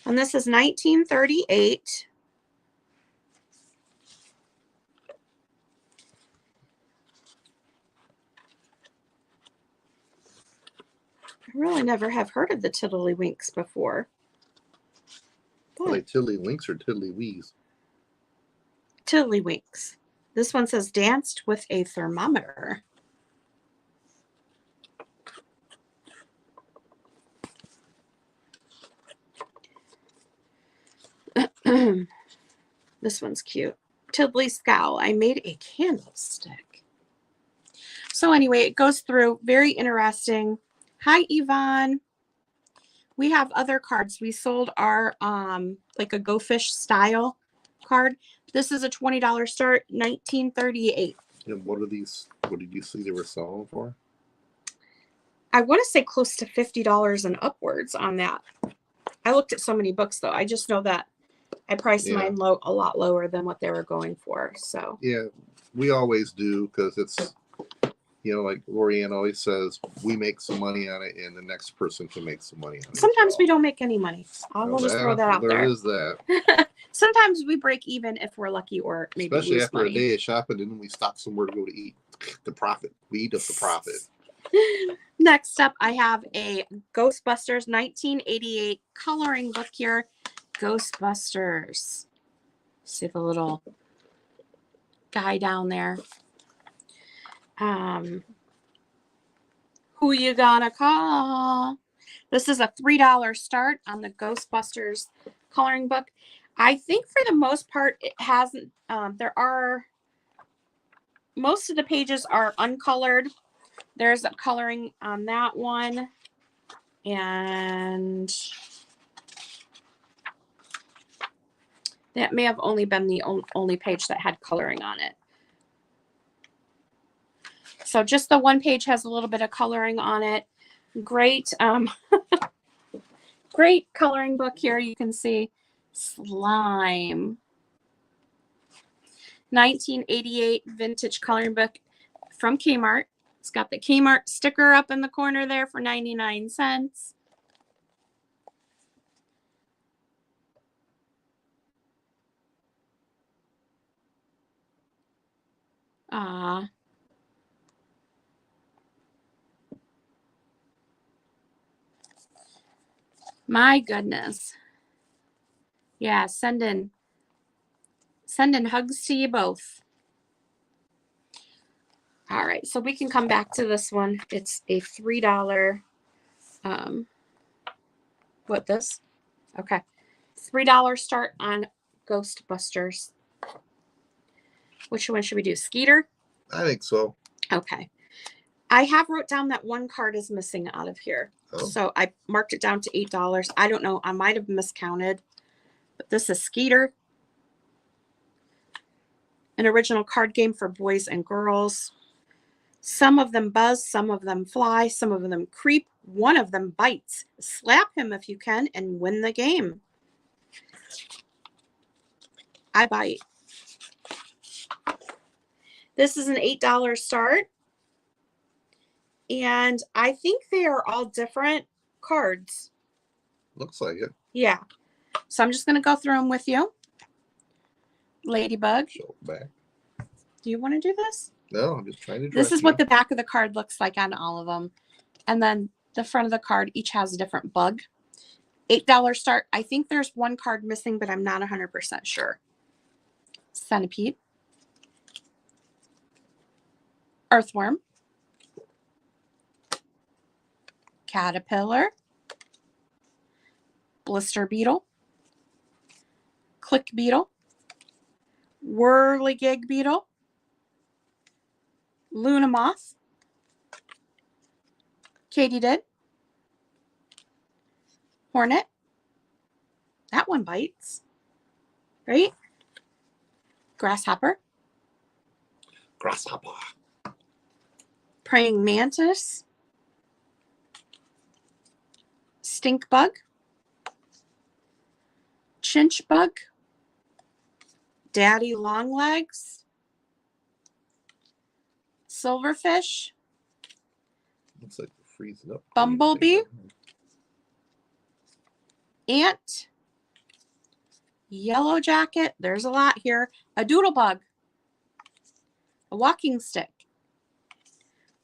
And this is 1938. I really never have heard of the Tiddlywinks before. Are they Tiddlywinks or Tiddlywees? Tiddlywinks. This one says danced with a thermometer. This one's cute. Tiddly Scowl. I made a candlestick. So anyway, it goes through. Very interesting. Hi, Yvonne. We have other cards. We sold our like a Go Fish style card. This is a $20 start, 1938. And what are these? What did you see they were selling for? I want to say close to $50 and upwards on that. I looked at so many books though. I just know that I priced mine a lot lower than what they were going for. So yeah, we always do because it's, you know, like Lorianne always says, we make some money on it, and the next person can make some money on it. Sometimes we don't make any money. I'll just throw that out there. There is that. Sometimes we break even if we're lucky, or maybe especially lose after money. a day of shopping, and then we stop somewhere to go to eat. The profit. We eat up the profit. Next up, I have a Ghostbusters 1988 coloring book here. Ghostbusters. See the little guy down there. Who you gonna call? This is a $3 start on the Ghostbusters coloring book. I think for the most part, it hasn't, most of the pages are uncolored. There's a coloring on that one. And that may have only been the only page that had coloring on it. So just the one page has a little bit of coloring on it. Great, great coloring book here. You can see slime. 1988 vintage coloring book from Kmart. It's got the Kmart sticker up in the corner there for 99 cents. My goodness. Yeah, sending hugs to you both. All right, so we can come back to this one. It's a $3. What this? Okay. $3 start on Ghostbusters. Which one should we do? Skeeter? I think so. Okay. I have wrote down that one card is missing out of here. Oh. So I marked it down to $8. I don't know. I might have miscounted. But this is Skeeter. An original card game for boys and girls. Some of them buzz, some of them fly, some of them creep, one of them bites. Slap him if you can and win the game. I bite. This is an $8 start. And I think they are all different cards. Looks like it. Yeah. So I'm just going to go through them with you. Ladybug. Show it back. Do you want to do this? No, I'm just trying to. This is what the back of the card looks like on all of them. And then the front of the card each has a different bug. $8 start. I think there's one card missing, but I'm not 100% sure. Centipede. Earthworm. Caterpillar. Blister beetle. Click beetle. Whirligig beetle. Luna moth. Katydid. Hornet. That one bites. Right? Grasshopper. Grasshopper. Praying mantis. Stink bug. Chinch bug. Daddy longlegs. Silverfish. Looks like they're freezing up. Bumblebee. Ant. Yellow jacket. There's a lot here. A doodlebug. A walking stick.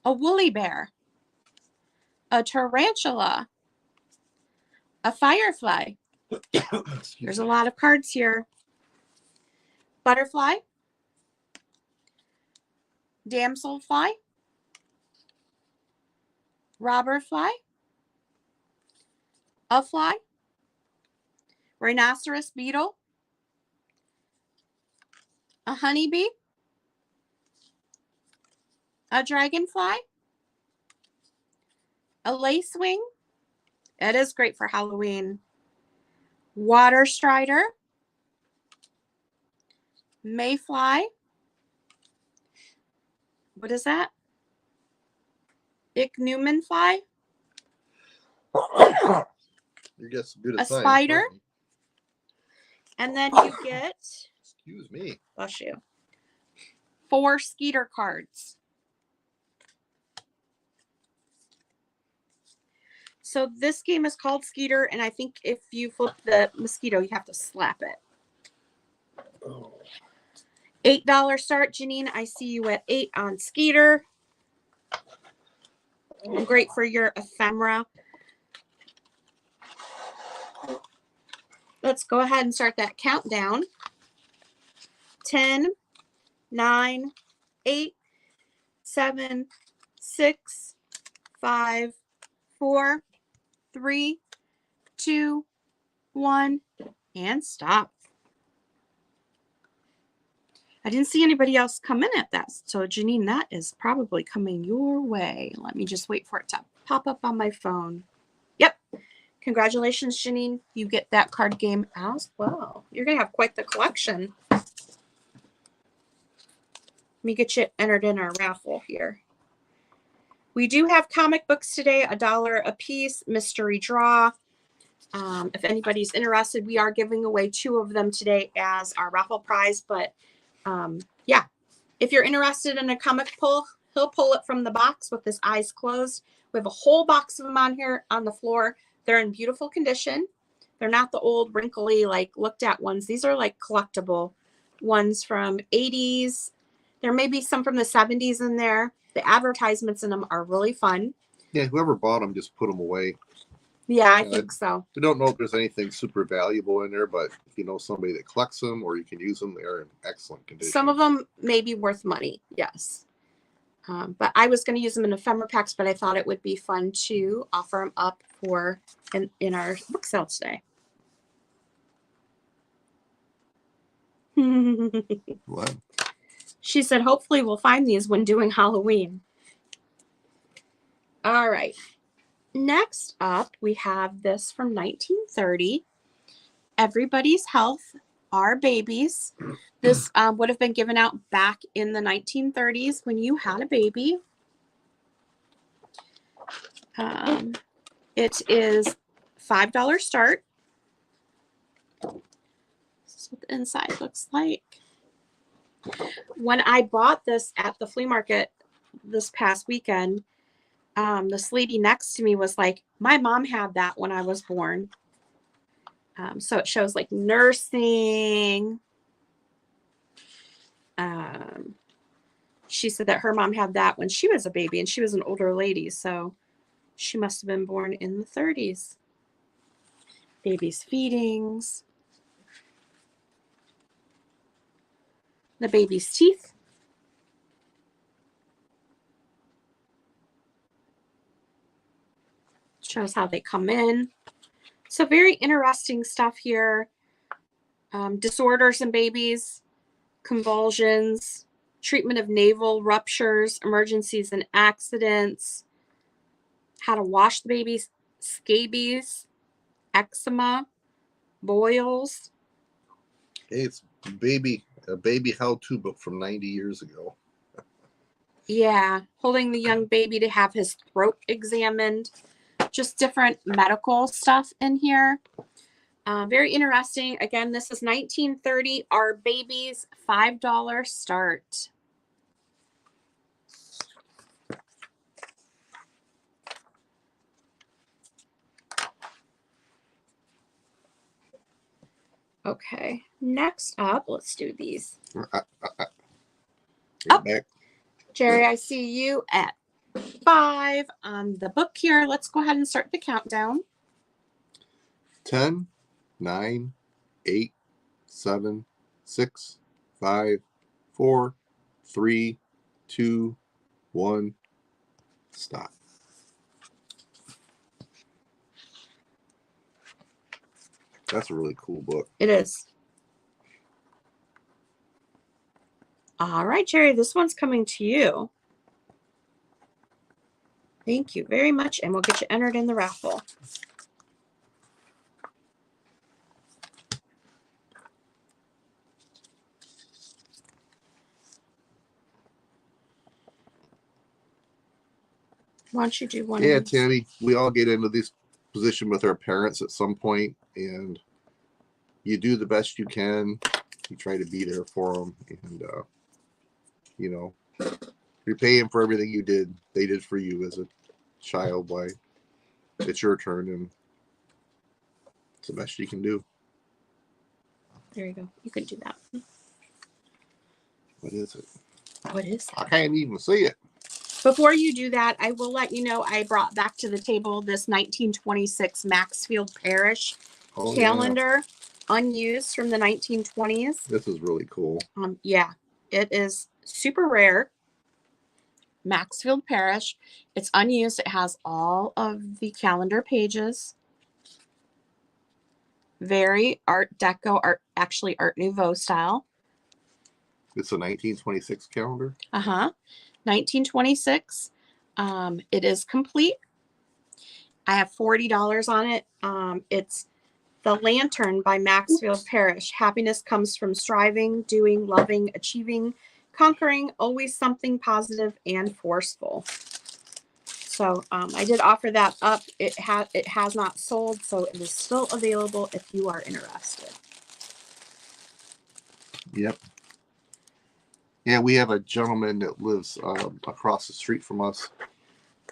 A woolly bear. A tarantula. A firefly. There's a lot of cards here. Butterfly. Damselfly. Robber fly. A fly. Rhinoceros beetle. A honeybee. A dragonfly. A lacewing. It is great for Halloween. Water strider. Mayfly. What is that? Ichneumon fly. You're just good at A science, spider. aren't you? And then you get, Excuse me. bless you, 4 Skeeter cards. So this game is called Skeeter, and I think if you flip the mosquito, you have to slap it. Oh. $8 start, Janine. I see you at 8 on Skeeter. And great for your ephemera. Let's go ahead and start that countdown. 10, 9, 8, 7, 6, 5, 4, 3, 2, 1, and stop. I didn't see anybody else come in at that. So Janine, that is probably coming your way. Let me just wait for it to pop up on my phone. Yep. Congratulations, Janine. You get that card game as well. You're going to have quite the collection. Let me get you entered in our raffle here. We do have comic books today, $1 a piece, mystery draw. If anybody's interested, we are giving away 2 of them today as our raffle prize. But yeah, if you're interested in a comic pull, he'll pull it from the box with his eyes closed. We have a whole box of them on here on the floor. They're in beautiful condition. They're not the old wrinkly, like looked at ones. These are like collectible ones from 80s. There may be some from the 70s in there. The advertisements in them are really fun. Yeah, whoever bought them just put them away. Yeah, I think so. We don't know if there's anything super valuable in there, but if you know somebody that collects them or you can use them, they're in excellent condition. Some of them may be worth money, yes. But I was going to use them in ephemera packs, but I thought it would be fun to offer them up for in our book sale today. What? She said, hopefully we'll find these when doing Halloween. All right. Next up, we have this from 1930. Everybody's Health, Our Babies. This would have been given out back in the 1930s when you had a baby. It is $5 start. This is what the inside looks like. When I bought this at the flea market this past weekend, this lady next to me was like, my mom had that when I was born. So it shows like nursing. She said that her mom had that when she was a baby, and she was an older lady, so she must have been born in the 30s. Baby's feedings. The baby's teeth. Shows how they come in. So very interesting stuff here. Disorders in babies, convulsions, treatment of naval ruptures, emergencies and accidents, how to wash the baby's scabies, eczema, boils. Hey, it's a baby how-to book from 90 years ago. Yeah, holding the young baby to have his throat examined. Just different medical stuff in here. Very interesting. Again, this is 1930. Our Babies, $5 start. Okay, next up, let's do these. Back. Jerry, I see you at 5 on the book here. Let's go ahead and start the countdown. 10, 9, 8, 7, 6, 5, 4, 3, 2, 1, stop. That's a really cool book. It is. All right, Jerry, this one's coming to you. Thank you very much, and we'll get you entered in the raffle. Why don't you do one? Yeah, of these? Tammy, we all get into this position with our parents at some point, and you do the best you can. You try to be there for them, and you know, you're paying for everything they did for you as a child. Why it's your turn, and it's the best you can do. There you go. You can do that. What is it? What is it? I can't even see it. Before you do that, I will let you know I brought back to the table this 1926 Maxfield Parish calendar, unused from the 1920s. This is really cool. Yeah, it is super rare. Maxfield Parish. It's unused. It has all of the calendar pages. Very Art Deco, actually Art Nouveau style. It's a 1926 calendar. 1926. It is complete. I have $40 on it. It's The Lantern by Maxfield Parrish. Happiness comes from striving, doing, loving, achieving, conquering, always something positive and forceful. So I did offer that up. It has not sold, so it is still available if you are interested. Yep. Yeah, we have a gentleman that lives across the street from us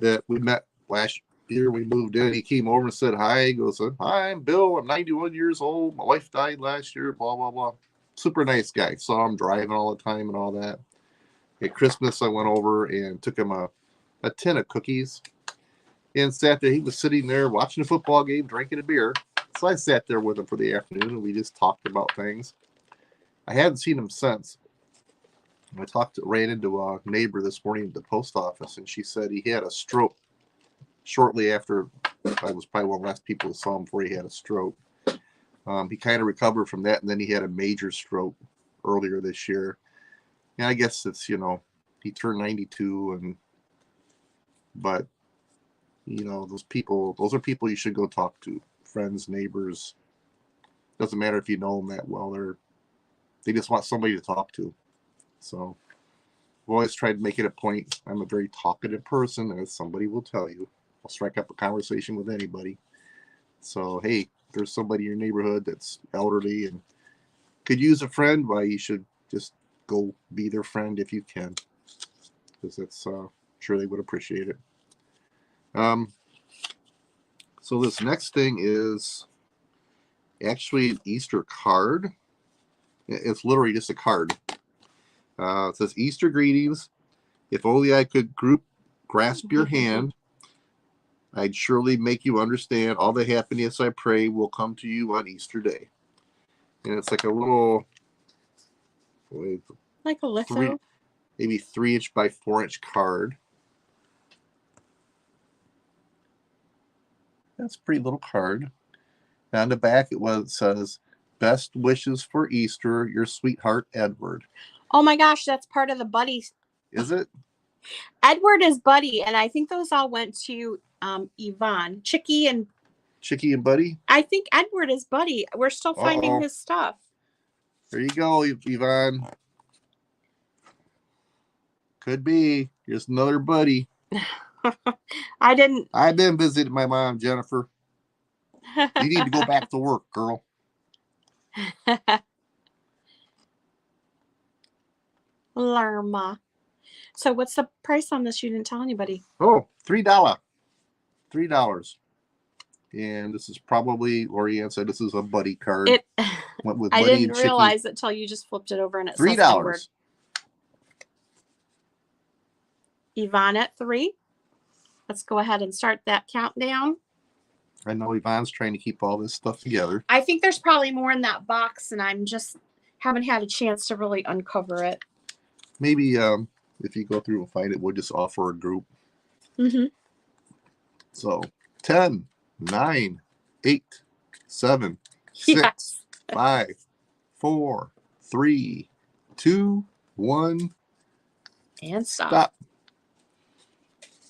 that we met last year. We moved in. He came over and said hi. He goes, "Hi, I'm Bill. I'm 91 years old. My wife died last year. Blah blah blah." Super nice guy. Saw him driving all the time and all that. At Christmas, I went over and took him a tin of cookies and sat there. He was sitting there watching a football game, drinking a beer. So I sat there with him for the afternoon and we just talked about things. I hadn't seen him since. I ran into a neighbor this morning at the post office, and she said he had a stroke shortly after. I was probably one of the last people who saw him before he had a stroke. He kind of recovered from that, and then he had a major stroke earlier this year. Yeah, I guess it's, he turned 92, but those are people you should go talk to. Friends, neighbors. Doesn't matter if you know them that well. They just want somebody to talk to. So I've always tried to make it a point. I'm a very talkative person, as somebody will tell you. I'll strike up a conversation with anybody. So, hey, if there's somebody in your neighborhood that's elderly and could use a friend, why, you should just go be their friend if you can, because that's sure they would appreciate it. So this next thing is actually an Easter card. It's literally just a card. It says, Easter greetings. If only I could grasp your hand, I'd surely make you understand all the happiness I pray will come to you on Easter Day. And it's like a little, like a litho, maybe 3-inch by 4-inch card. That's a pretty little card. And on the back, it says, best wishes for Easter, your sweetheart, Edward. Oh my gosh, that's part of the Buddy. Is it? Edward is Buddy, and I think those all went to Yvonne. Chicky and Buddy? I think Edward is Buddy. We're still finding his stuff. There you go, Yvonne. Could be. Here's another Buddy. I've been visiting my mom, Jennifer. You need to go back to work, girl. Lerma. So what's the price on this? You didn't tell anybody. Oh, $3. $3. And this is probably, Lorianne said this is a Buddy card. Went with I Buddy didn't realize it till you just flipped it over and it says $3. Yvonne at 3. Let's go ahead and start that countdown. I know Yvonne's trying to keep all this stuff together. I think there's probably more in that box, and I'm just haven't had a chance to really uncover it. Maybe if you go through and find it, we'll just offer a group. Mm-hmm. So 10, 9, 8, 7, 6, 5, 4, 3, 2, 1. And stop.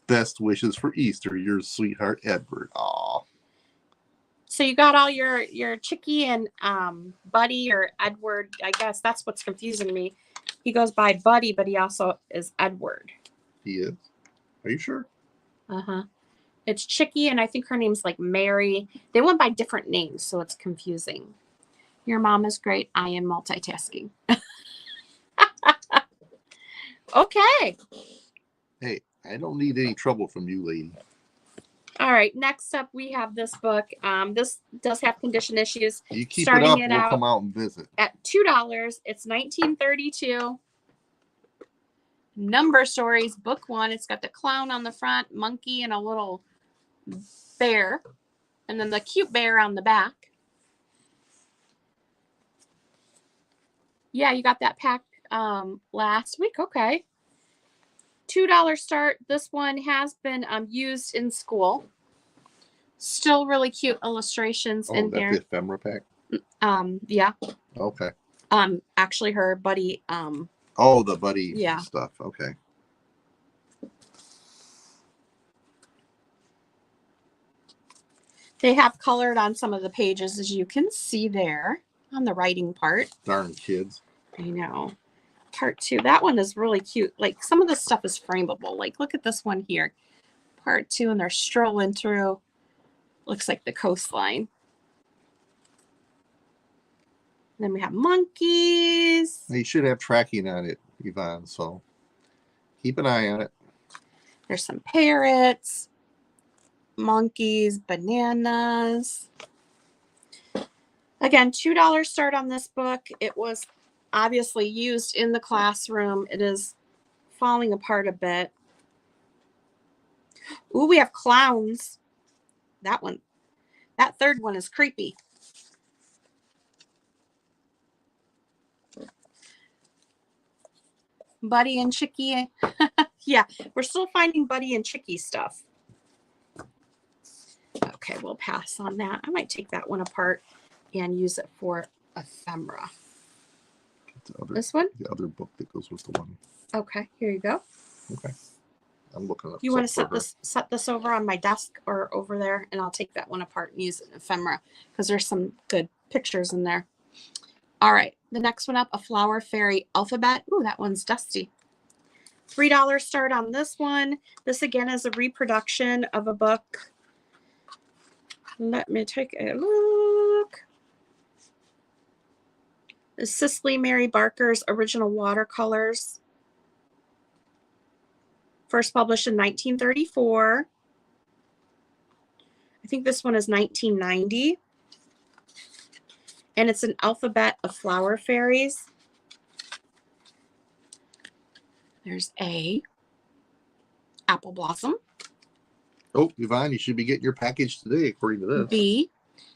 Best wishes for Easter, your sweetheart, Edward. Aw. So you got all your Chicky and Buddy, or Edward. I guess that's what's confusing me. He goes by Buddy, but he also is Edward. He is? Are you sure? Uh-huh. It's Chicky, and I think her name's like Mary. They went by different names, so it's confusing. Your mom is great. I am multitasking. Okay. Hey, I don't need any trouble from you, lady. All right. Next up, we have this book. This does have condition issues. You keep it up, we'll come out and visit. At $2. It's 1932. Number Stories, book 1. It's got the clown on the front, monkey, and a little bear. And then the cute bear on the back. Yeah, you got that pack last week. Okay. $2 start. This one has been used in school. Still really cute illustrations in here. Oh, that's the Ephemera pack? Yeah. Okay. Actually her Buddy the Buddy stuff. Okay. They have colored on some of the pages, as you can see there on the writing part. Darn kids. I know. Part 2. That one is really cute. Like, some of the stuff is frameable. Like, look at this one here. Part 2, and they're strolling through. Looks like the coastline. Then we have monkeys. You should have tracking on it, Yvonne, so keep an eye on it. There's some parrots, monkeys, bananas. Again, $2 start on this book. It was obviously used in the classroom. It is falling apart a bit. Ooh, we have clowns. That one. That third one is creepy. Buddy and Chicky. Yeah, we're still finding Buddy and Chicky stuff. Okay, we'll pass on that. I might take that one apart and use it for ephemera. This one? The other book that goes with the one. Okay, here you go. Okay. I'm looking up. You want to set this over on my desk or over there, and I'll take that one apart and use it in ephemera because there's some good pictures in there. All right, the next one up, a Flower Fairy alphabet. Ooh, that one's dusty. $3 start on this one. This again is a reproduction of a book. Let me take a look. This is Cicely Mary Barker's original watercolors. First published in 1934. I think this one is 1990. And it's an alphabet of flower fairies. There's A, apple blossom. Oh, Yvonne, you should be getting your package today, according to this. B,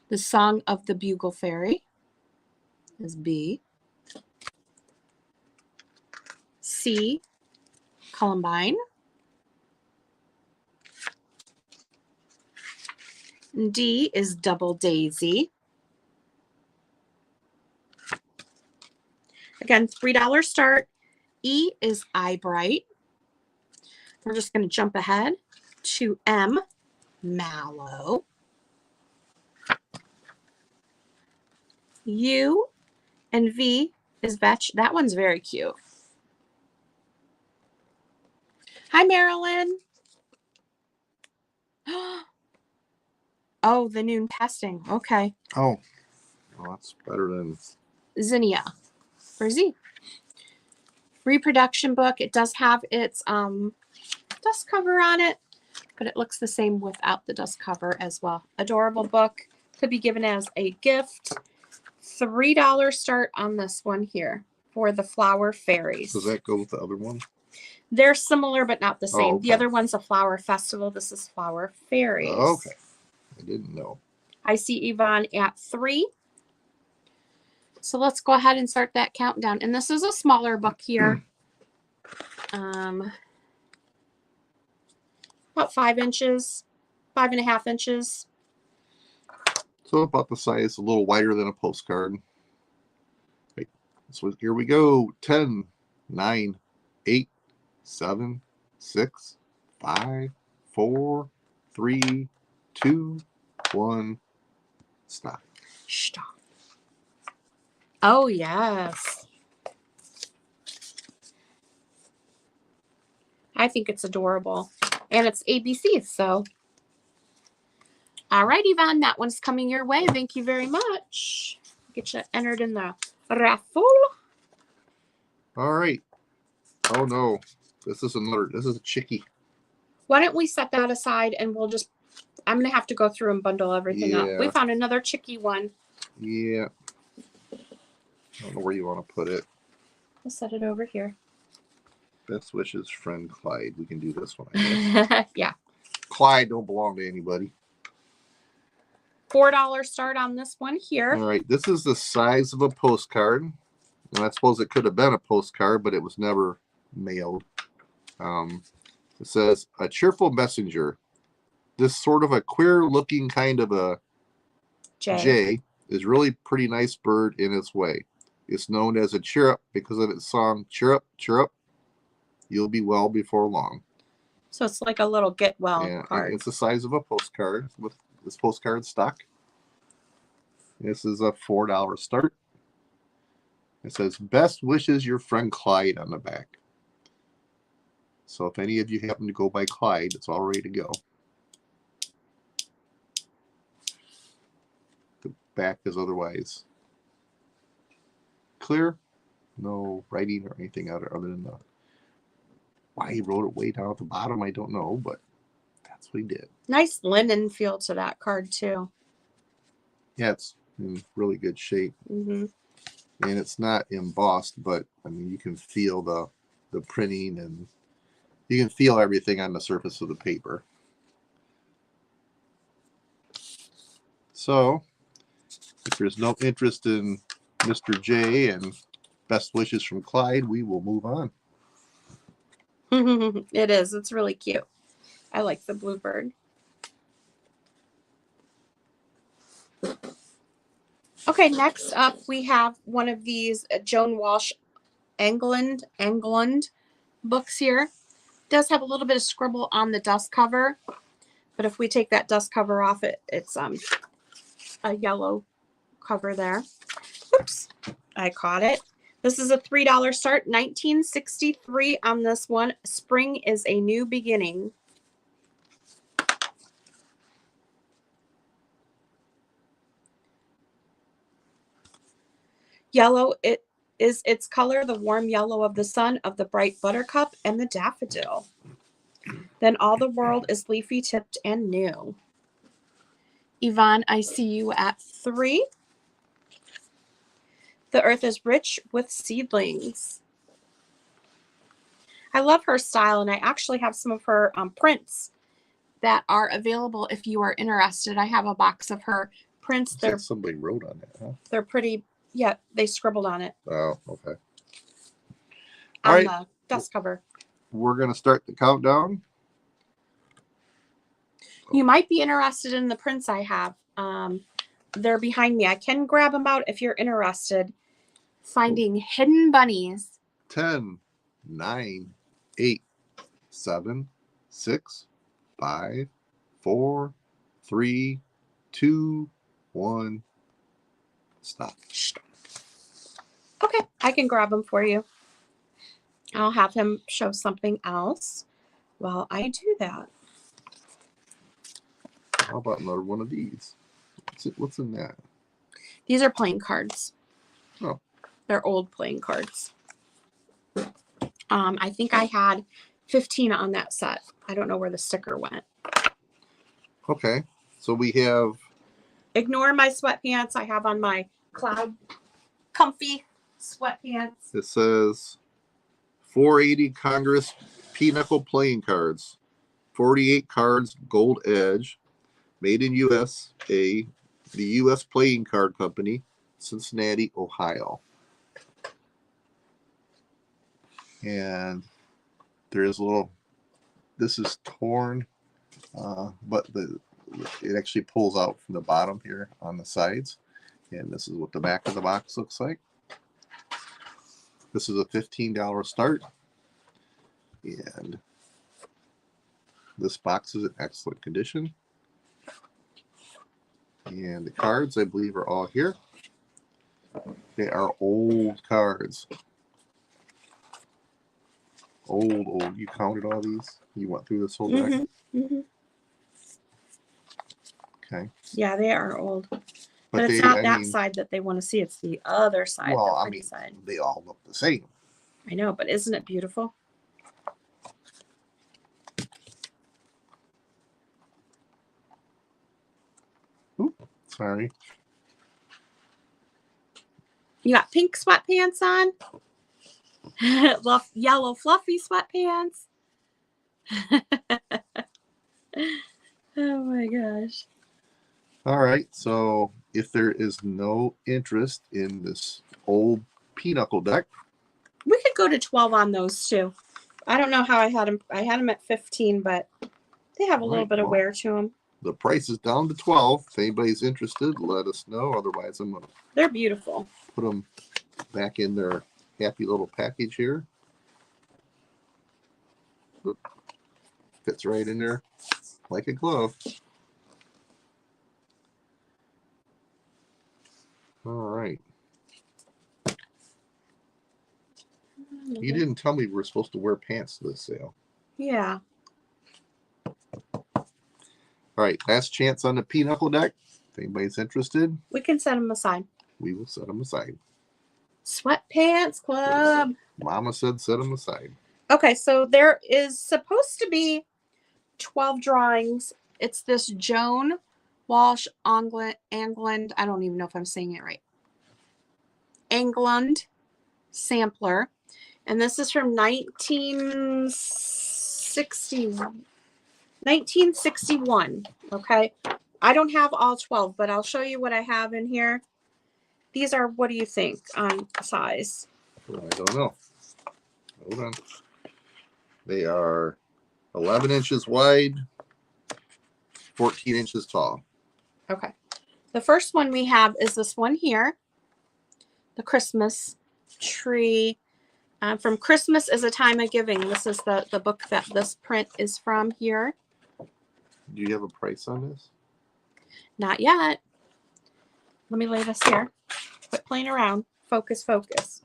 the Song of the Bugle Fairy is B. C, Columbine. D is Double Daisy. Again, $3 start. E is Eyebright. We're just going to jump ahead to M, Mallow. U and V is Vetch. That one's very cute. Hi, Marilyn. Oh, the noon casting. Okay. Oh, well, that's better than Zinnia for Z. Reproduction book. It does have its dust cover on it, but it looks the same without the dust cover as well. Adorable book. Could be given as a gift. $3 start on this one here for the Flower Fairies. Does that go with the other one? They're similar, but not the same. Oh, okay. The other one's a Flower Festival. This is Flower Fairies. Okay. I didn't know. I see Yvonne at 3. So let's go ahead and start that countdown. And this is a smaller book here. About 5 inches, 5.5 inches. So about the size, a little wider than a postcard. Right. So here we go. 10, 9, 8, 7, 6, 5, 4, 3, 2, 1. Stop. Stop. Oh, yes. I think it's adorable. And it's ABC, so. All right, Yvonne, that one's coming your way. Thank you very much. Get you entered in the raffle. All right. Oh, no. This is a chickie. Why don't we set that aside and we'll just, I'm going to have to go through and bundle everything up. We found another chickie one. Yeah. I don't know where you want to put it. We'll set it over here. Best wishes, friend Clyde. We can do this one, I guess. Yeah. Clyde don't belong to anybody. $4 start on this one here. All right. This is the size of a postcard. And I suppose it could have been a postcard, but it was never mailed. It says, a cheerful messenger. This sort of a queer-looking kind of a J is really pretty nice bird in its way. It's known as a chirrup because of its song, Chirrup, Chirrup. You'll be well before long. So it's like a little get well card. It's the size of a postcard with this postcard stock. This is a $4 start. It says, best wishes, your friend Clyde on the back. So if any of you happen to go by Clyde, it's all ready to go. The back is otherwise clear. No writing or anything other than the why he wrote it way down at the bottom, I don't know, but that's what he did. Nice linen feel to that card too. Yeah, it's in really good shape. Mm-hmm. And it's not embossed, but I mean, you can feel the printing and you can feel everything on the surface of the paper. So, if there's no interest in Mr. J and best wishes from Clyde, we will move on. It is. It's really cute. I like the bluebird. Okay, next up we have one of these Joan Walsh England books here. It does have a little bit of scribble on the dust cover, but if we take that dust cover off, it's a yellow cover there. Oops, I caught it. This is a $3 start, 1963 on this one. Spring is a new beginning. Yellow, it is its color, the warm yellow of the sun, of the bright buttercup and the daffodil. Then all the world is leafy tipped and new. Yvonne, I see you at 3. The earth is rich with seedlings. I love her style, and I actually have some of her prints that are available if you are interested. I have a box of her prints. Somebody wrote on it, huh? They're pretty. Yeah, they scribbled on it. Oh, okay. On the dust cover. We're going to start the countdown. You might be interested in the prints I have. They're behind me. I can grab them out if you're interested. Finding hidden bunnies. 10, 9, 8, 7, 6, 5, 4, 3, 2, 1. Stop. Okay, I can grab them for you. I'll have him show something else while I do that. How about another one of these? What's in that? These are playing cards. Oh. They're old playing cards. I think I had 15 on that set. I don't know where the sticker went. Okay, so we have... Ignore my sweatpants. I have on my cloud comfy sweatpants. It says 480 Congress Pinochle playing cards. 48 cards, gold edge. Made in USA. The U.S. Playing Card Company, Cincinnati, Ohio. And there is a little... This is torn, but it actually pulls out from the bottom here on the sides. And this is what the back of the box looks like. This is a $15 start. And this box is in excellent condition. And the cards, I believe, are all here. They are old cards. Old. You counted all these? You went through this whole deck? Mm-hmm. Mm-hmm. Okay. Yeah, they are old. But it's not that side that they want to see. It's the other side. Well, the pretty side. They all look the same. I know, but isn't it beautiful? Oop, sorry. You got pink sweatpants on. Yellow fluffy sweatpants. Oh my gosh. All right, so if there is no interest in this old Pinochle deck, we could go to 12 on those too. I don't know how I had them. I had them at 15, but they have a little bit of wear to them. The price is down to 12. If anybody's interested, let us know. Otherwise, I'm going to... They're beautiful. Put them back in their happy little package here. Oop. Fits right in there like a glove. All right. You didn't tell me we were supposed to wear pants to this sale. Yeah. All right, last chance on the Pinochle deck. If anybody's interested, we can set them aside. We will set them aside. Sweatpants Club. Mama said set them aside. Okay, so there is supposed to be 12 drawings. It's this Joan Walsh England. I don't even know if I'm saying it right. England sampler. And this is from 1961. Okay. I don't have all 12, but I'll show you what I have in here. These are, what do you think on size? Well, I don't know. Hold on. They are 11 inches wide, 14 inches tall. Okay. The first one we have is this one here. The Christmas tree. From Christmas is a Time of Giving. This is the book that this print is from here. Do you have a price on this? Not yet. Let me lay this here. Quit playing around. Focus, focus.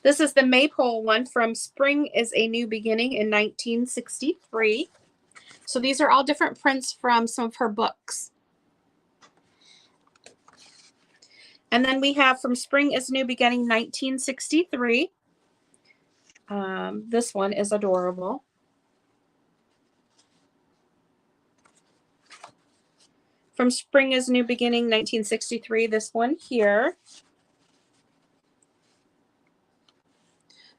This is the Maypole one from Spring is a New Beginning in 1963. So these are all different prints from some of her books. And then we have from Spring is a New Beginning 1963. This one is adorable. From Spring is a New Beginning 1963, this one here.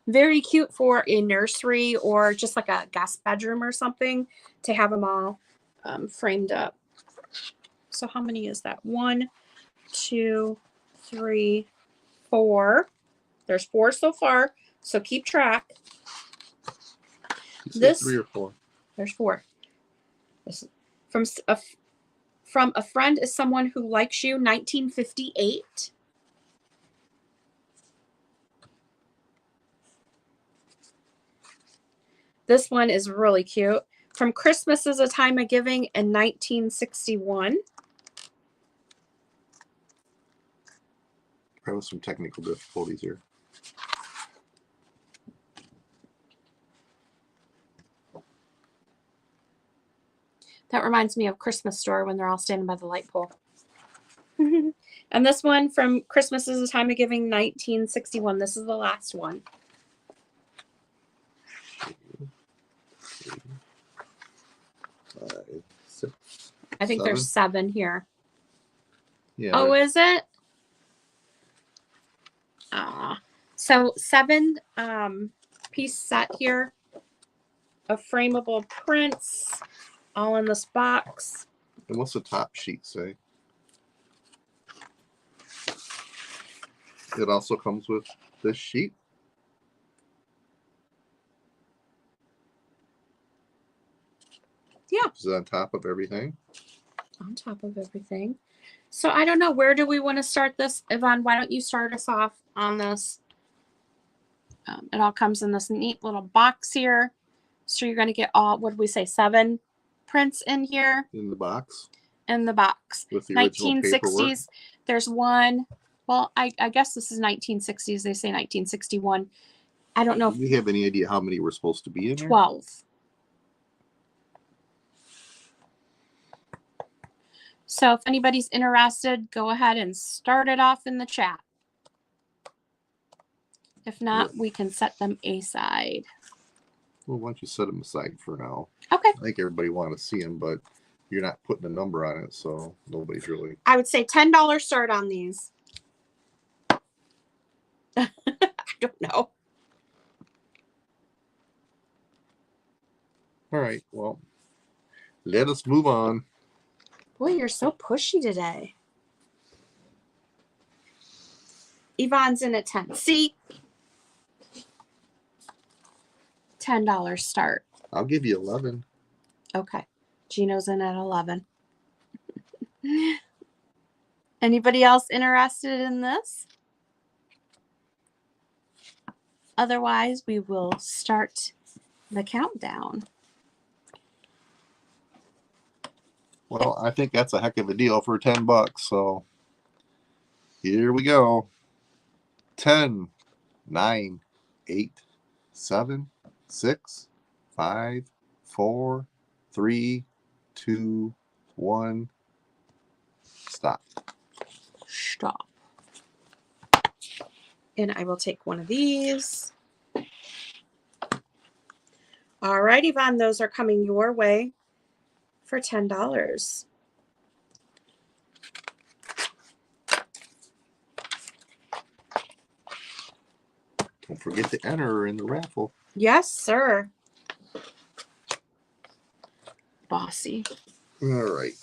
Very cute for a nursery or just like a guest bedroom or something to have them all framed up. So how many is that? 1, 2, 3, 4. There's 4 so far, so keep track. This 3 or 4. There's 4. This from a Friend is Someone Who Likes You, 1958. This one is really cute. From Christmas is a Time of Giving in 1961. Probably some technical difficulties here. That reminds me of Christmas Store when they're all standing by the light pole. And this one from Christmas is a Time of Giving, 1961. This is the last one. 5, 6. I think 7. there's 7 here. Yeah. Oh, is it? So 7 piece set here of frameable prints, all in this box. And what's the top sheet say? It also comes with this sheet. Yeah. Is it on top of everything? On top of everything. So I don't know, where do we want to start this? Yvonne, why don't you start us off on this? It all comes in this neat little box here. So you're going to get all, what did we say, 7 prints in here? In the box. In the box. With the original 1960s. paperwork. There's one. Well, I guess this is 1960s. They say 1961. I don't know. Do you have any idea how many were supposed to be in there? 12. So if anybody's interested, go ahead and start it off in the chat. If not, we can set them aside. Well, why don't you set them aside for now? Okay. I think everybody want to see them, but you're not putting a number on it, so nobody's really. I would say $10 start on these. I don't know. All right. Well, let us move on. Boy, you're so pushy today. Yvonne's in at 10. See? $10 start. I'll give you 11. Okay. Gino's in at 11. Anybody else interested in this? Otherwise, we will start the countdown. Well, I think that's a heck of a deal for $10. So here we go. 10, 9, 8, 7, 6, 5, 4, 3, 2, 1. Stop. Stop. And I will take one of these. All right, Yvonne, those are coming your way for $10. Don't forget to enter in the raffle. Yes, sir. Bossy. All right.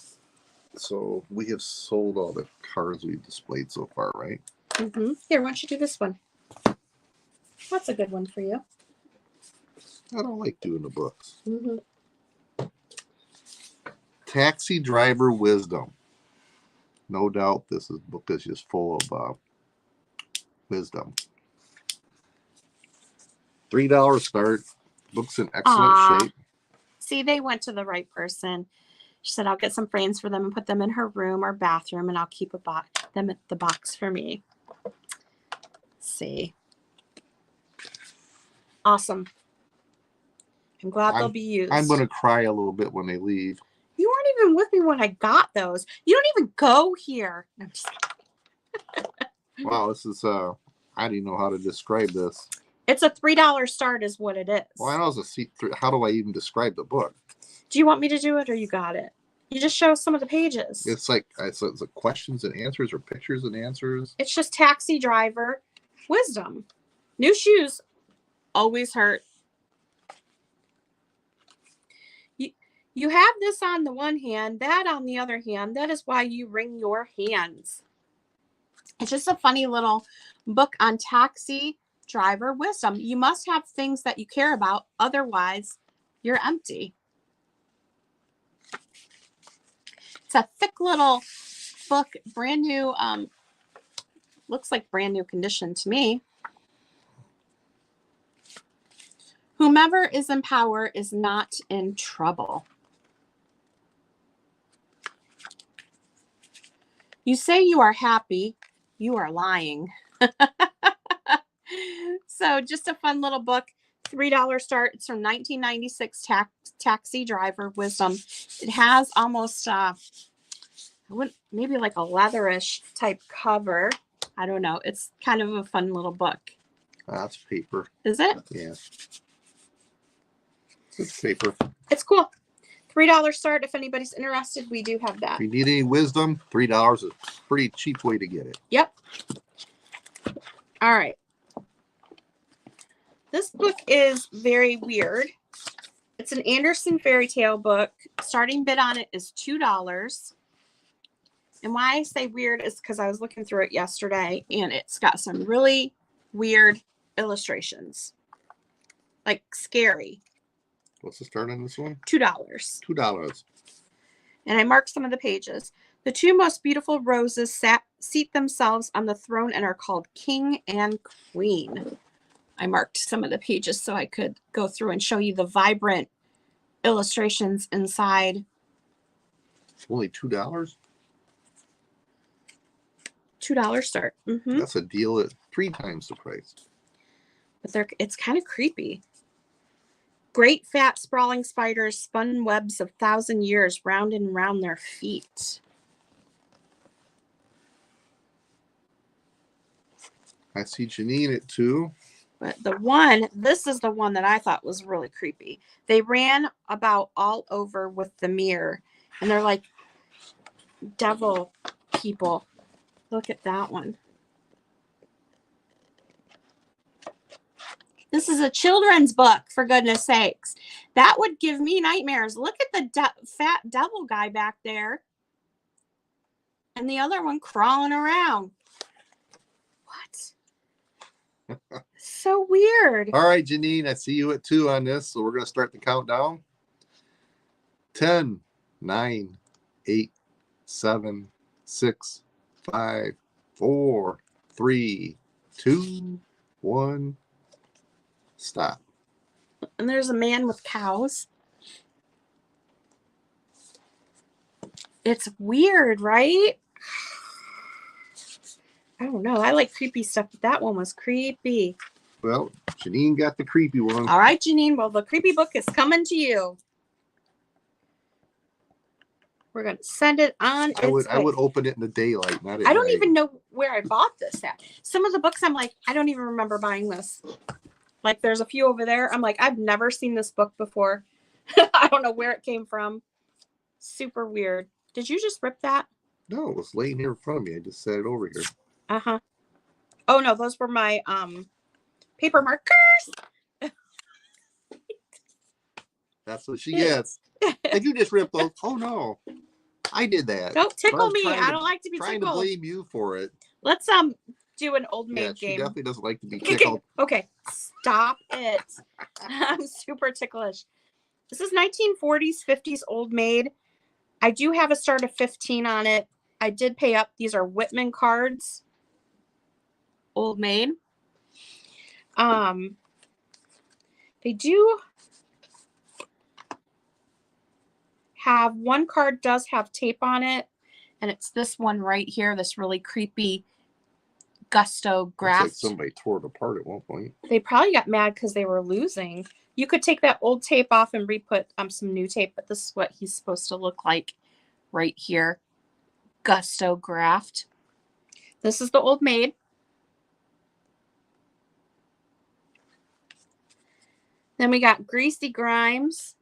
So we have sold all the cards we've displayed so far, right? Mm-hmm. Here, why don't you do this one? That's a good one for you. I don't like doing the books. Mm-hmm. Taxi Driver Wisdom. No doubt this book is just full of wisdom. $3 start. Book's in excellent Aw. shape. See, they went to the right person. She said, I'll get some frames for them and put them in her room or bathroom, and I'll keep them at the box for me. See. Awesome. I'm glad they'll be used. I'm going to cry a little bit when they leave. You weren't even with me when I got those. You don't even go here. No, I'm just kidding. Wow, this is, I don't even know how to describe this. It's a $3 start is what it is. Well, I know it's a seat. How do I even describe the book? Do you want me to do it or you got it? You just show some of the pages. It's like questions and answers or pictures and answers. It's just taxi driver wisdom. New shoes always hurt. You have this on the one hand, that on the other hand. That is why you wring your hands. It's just a funny little book on taxi driver wisdom. You must have things that you care about. Otherwise, you're empty. It's a thick little book, brand new. Looks like brand new condition to me. Whomever is in power is not in trouble. You say you are happy, you are lying. So just a fun little book, $3 start. It's from 1996, Taxi Driver Wisdom. It has almost, maybe like a leatherish type cover. I don't know. It's kind of a fun little book. That's paper. Is it? Yeah. It's paper. It's cool. $3 start. If anybody's interested, we do have that. If you need any wisdom, $3 is a pretty cheap way to get it. Yep. All right. This book is very weird. It's an Anderson fairy tale book. Starting bid on it is $2. And why I say weird is because I was looking through it yesterday, and it's got some really weird illustrations. Like scary. What's the start on this one? $2. $2. And I marked some of the pages. The two most beautiful roses seat themselves on the throne and are called King and Queen. I marked some of the pages so I could go through and show you the vibrant illustrations inside. Only $2? $2 start. Mm-hmm. That's a deal at 3 times the price. But it's kind of creepy. Great fat sprawling spiders spun webs of 1,000 years round and round their feet. I see Janine at 2. But this is the one that I thought was really creepy. They ran about all over with the mirror, and they're like devil people. Look at that one. This is a children's book, for goodness sakes. That would give me nightmares. Look at the fat devil guy back there. And the other one crawling around. What? So weird. All right, Janine, I see you at 2 on this, so we're going to start the countdown. 10, 9, 8, 7, 6, 5, 4, 3, 2, 1. Stop. And there's a man with cows. It's weird, right? I don't know. I like creepy stuff, but that one was creepy. Well, Janine got the creepy one. All right, Janine. Well, the creepy book is coming to you. We're going to send it on its way. I would open it in the daylight, not at I don't night. even know where I bought this at. Some of the books, I'm like, I don't even remember buying this. Like, there's a few over there. I'm like, I've never seen this book before. I don't know where it came from. Super weird. Did you just rip that? No, it was laying here in front of me. I just set it over here. Uh-huh. Oh, no, those were my paper markers. That's what she gets. Did you just rip those? Oh, no. I did that. Don't tickle me. I don't like to be trying tickled. To blame you for it. Let's do an old maid game. She definitely doesn't like to be tickled. Okay, stop it. I'm super ticklish. This is 1940s, 50s Old Maid. I do have a start of 15 on it. I did pay up. These are Whitman cards. Old Maid. They do have, one card does have tape on it, and it's this one right here, this really creepy Gusto graft. Looks like somebody tore it apart at one point. They probably got mad because they were losing. You could take that old tape off and re-put some new tape, but this is what he's supposed to look like right here. Gusto graft. This is the Old Maid. Then we got Greasy Grimes.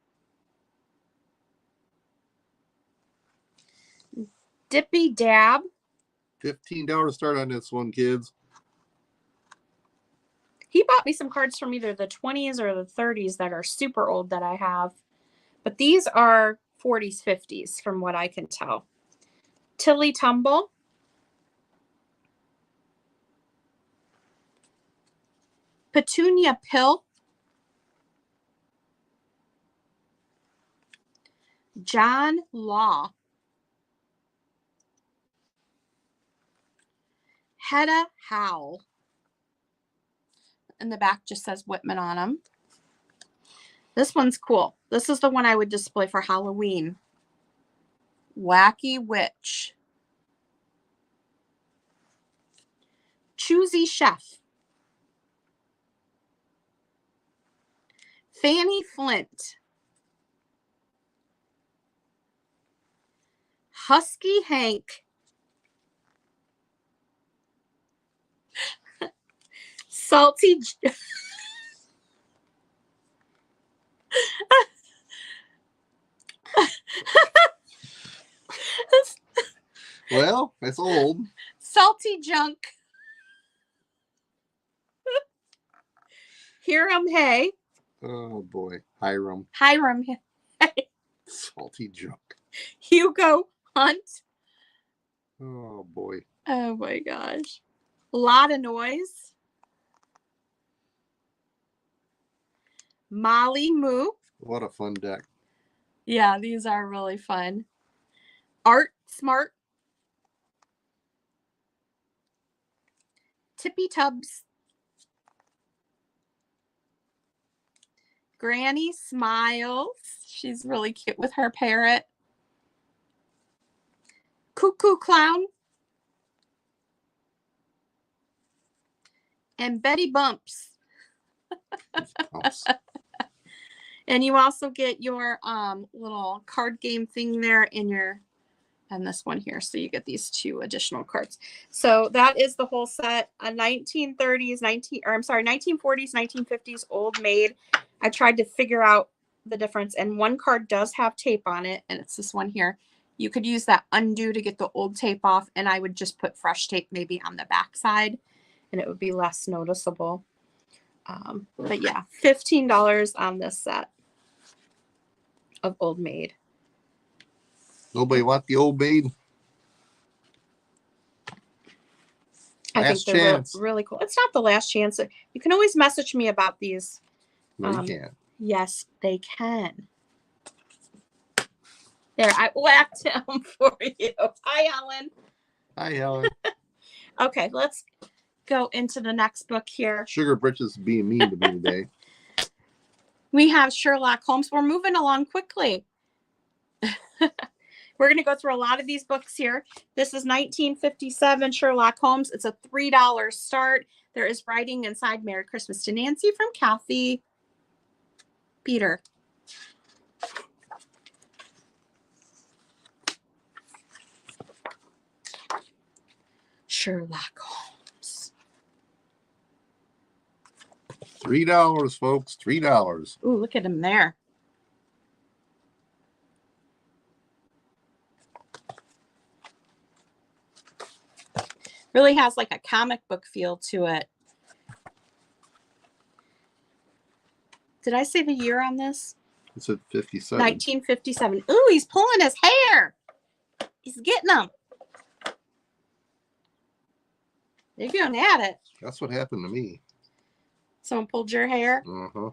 Dippy Dab. $15 start on this one, kids. He bought me some cards from either the 20s or the 30s that are super old that I have. But these are 40s, 50s from what I can tell. Tilly Tumble. Petunia Pill. John Law. Hedda Howell. And the back just says Whitman on them. This one's cool. This is the one I would display for Halloween. Wacky Witch. Choosy Chef. Fanny Flint. Husky Hank. Salty. Well, it's old. Salty Junk. Hiram Hay. Oh boy, Hiram. Hiram Hay. Salty Junk. Hugo Hunt. Oh boy. Oh my gosh. A lot of noise. Molly Moo. What a fun deck. Yeah, these are really fun. Art Smart. Tippy Tubs. Granny Smiles. She's really cute with her parrot. Cuckoo Clown. And Betty Bumps. And you also get your little card game thing there in your, and this one here. So you get these two additional cards. So that is the whole set. A 1930s, 1940s, 1950s Old Maid. I tried to figure out the difference, and one card does have tape on it, and it's this one here. You could use that undo to get the old tape off, and I would just put fresh tape maybe on the back side, and it would be less noticeable. But yeah, $15 on this set of Old Maid. Nobody want the Old Maid? I think they're really cool. It's not the last chance. You can always message me about these. No, you can't. Yes, they can. There, I whacked him for you. Hi, Ellen. Hi, Ellen. Okay, let's go into the next book here. Sugar Britches being mean to me today. We have Sherlock Holmes. We're moving along quickly. We're going to go through a lot of these books here. This is 1957 Sherlock Holmes. It's a $3 start. There is writing inside. Merry Christmas to Nancy from Kathy. Peter. Sherlock Holmes. $3, folks. $3. Ooh, look at him there. Really has like a comic book feel to it. Did I say the year on this? It's at 57. 1957. Ooh, he's pulling his hair. He's getting them. They're going at it. That's what happened to me. Someone pulled your hair? Uh-huh.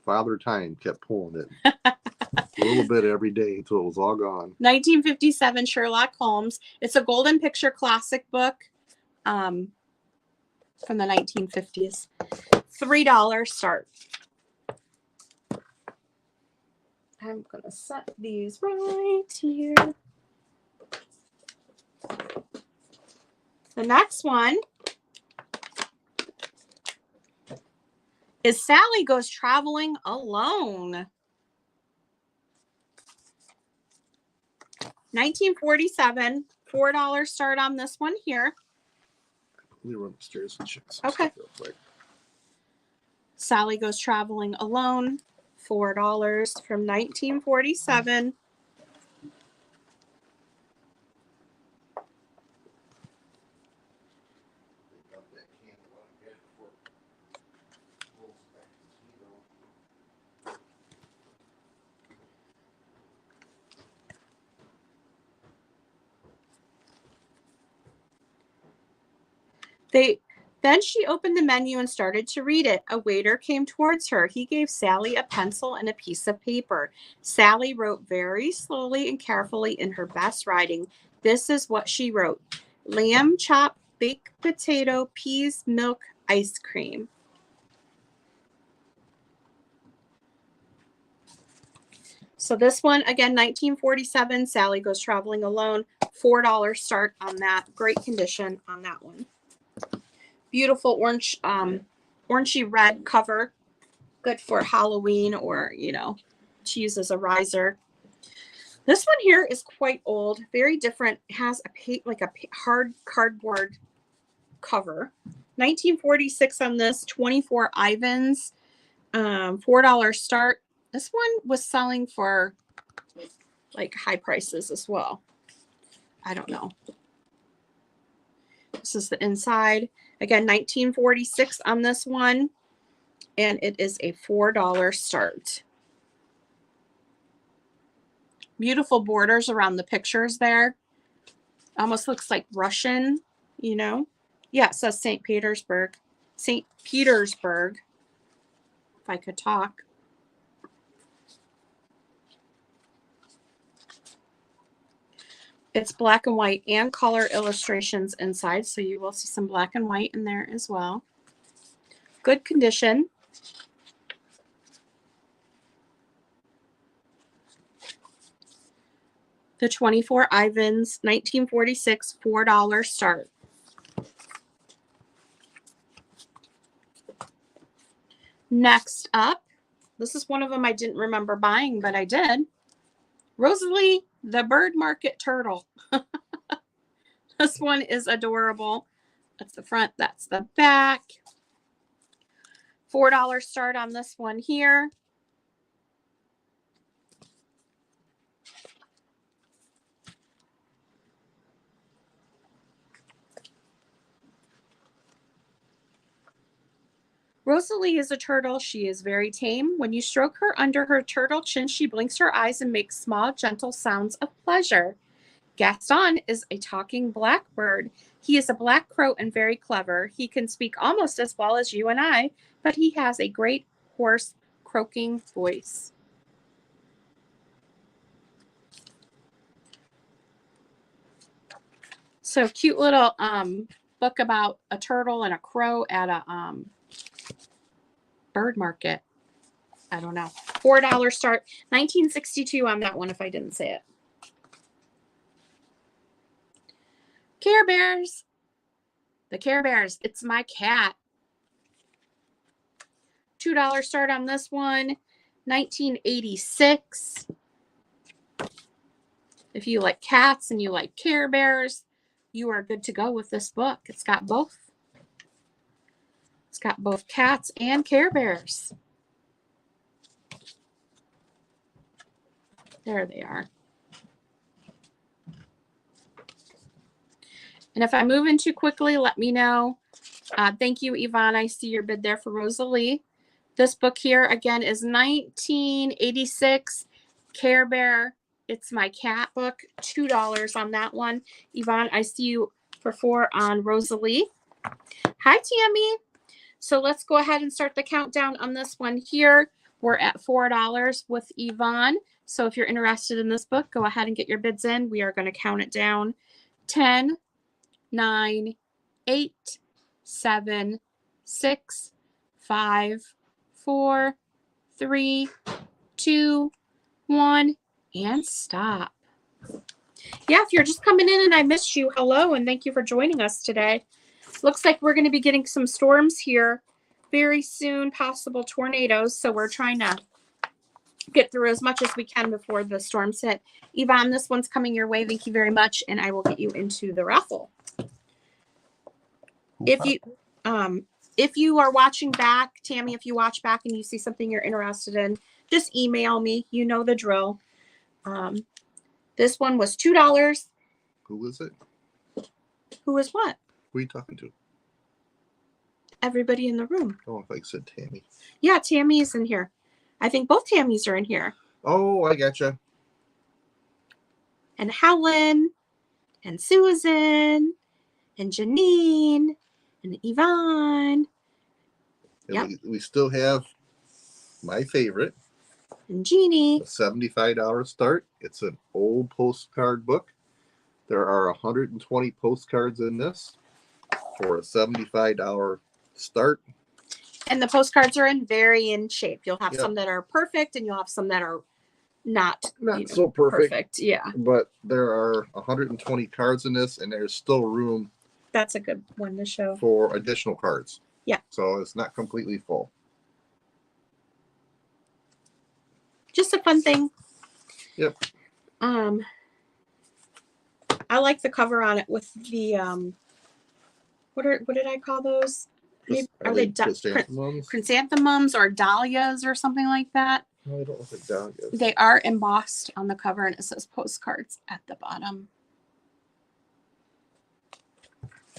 Father Time kept pulling it. A little bit every day until it was all gone. 1957 Sherlock Holmes. It's a Golden Picture classic book from the 1950s. $3 start. I'm going to set these right here. The next one is Sally Goes Traveling Alone. 1947, $4 start on this one here. Let me run upstairs and check some Okay. stuff real quick. Sally Goes Traveling Alone, $4 from 1947. Then she opened the menu and started to read it. A waiter came towards her. He gave Sally a pencil and a piece of paper. Sally wrote very slowly and carefully in her best writing. This is what she wrote: lamb chop, baked potato, peas, milk, ice cream. So this one, again, 1947, Sally Goes Traveling Alone, $4 start on that. Great condition on that one. Beautiful orange, orangey red cover. Good for Halloween or, to use as a riser. This one here is quite old, very different. It has a hard cardboard cover. 1946 on this, 24 Ivans, $4 start. This one was selling for like high prices as well. I don't know. This is the inside. Again, 1946 on this one, and it is a $4 start. Beautiful borders around the pictures there. Almost looks like Russian, Yeah, it says St. Petersburg. St. Petersburg, if I could talk. It's black and white and color illustrations inside, so you will see some black and white in there as well. Good condition. The 24 Ivans, 1946, $4 start. Next up, this is one of them I didn't remember buying, but I did. Rosalie the Bird Market Turtle. This one is adorable. That's the front, that's the back. $4 start on this one here. Rosalie is a turtle. She is very tame. When you stroke her under her turtle chin, she blinks her eyes and makes small, gentle sounds of pleasure. Gaston is a talking blackbird. He is a black crow and very clever. He can speak almost as well as you and I, but he has a great hoarse, croaking voice. So cute little book about a turtle and a crow at a bird market. I don't know. $4 start. 1962 on that one if I didn't say it. Care Bears. The Care Bears. It's my cat. $2 start on this one. 1986. If you like cats and you like Care Bears, you are good to go with this book. It's got both. It's got both cats and Care Bears. There they are. And if I move in too quickly, let me know. Thank you, Yvonne. I see your bid there for Rosalie. This book here, again, is 1986 Care Bear. It's my cat book. $2 on that one. Yvonne, I see you for $4 on Rosalie. Hi, Tammy. So let's go ahead and start the countdown on this one here. We're at $4 with Yvonne. So if you're interested in this book, go ahead and get your bids in. We are going to count it down. 10, 9, 8, 7, 6, 5, 4, 3, 2, 1, and stop. Yeah, if you're just coming in and I missed you, hello, and thank you for joining us today. Looks like we're going to be getting some storms here very soon, possible tornadoes. So we're trying to get through as much as we can before the storms hit. Yvonne, this one's coming your way. Thank you very much. And I will get you into the raffle. If you are watching back, Tammy, if you watch back and you see something you're interested in, just email me. You know the drill. This one was $2. Who was it? Who is what? Who are you talking to? Everybody in the room. Oh, if I said Tammy. Yeah, Tammy is in here. I think both Tammys are in here. Oh, I gotcha. And Helen, and Susan, and Janine, and Yvonne. And we still have my favorite. And Jeannie. A $75 start. It's an old postcard book. There are 120 postcards in this for a $75 start. And the postcards are very in shape. You'll have some that are perfect, and you'll have some that are not so perfect. Yeah. But there are 120 cards in this, and there's still room. That's a good one to show. For additional cards. Yeah. So it's not completely full. Just a fun thing. Yep. I like the cover on it with the what did I call those? Are they chrysanthemums or dahlias or something like that? No, they don't look like dahlias. They are embossed on the cover, and it says postcards at the bottom.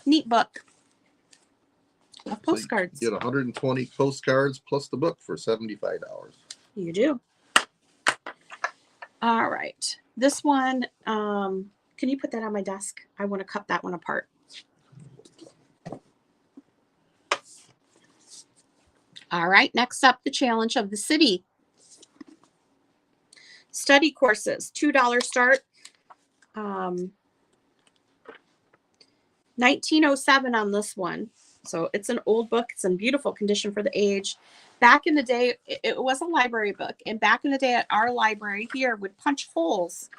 Neat book of postcards. So you get 120 postcards plus the book for $75. You do. All right. This one, can you put that on my desk? I want to cut that one apart. All right. Next up, the challenge of the city. Study courses, $2 start. 1907 on this one. So it's an old book. It's in beautiful condition for the age. Back in the day, it was a library book. And back in the day at our library here would punch holes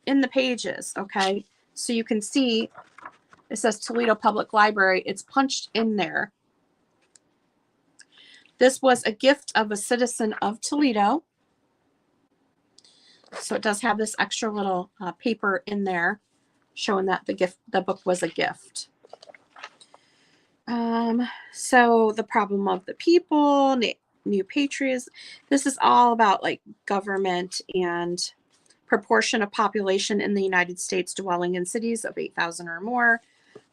in the pages. Okay. So you can see it says Toledo Public Library. It's punched in there. This was a gift of a citizen of Toledo. So it does have this extra little paper in there showing that the book was a gift. So the problem of the people, new patriots. This is all about like government and proportion of population in the United States dwelling in cities of 8,000 or more.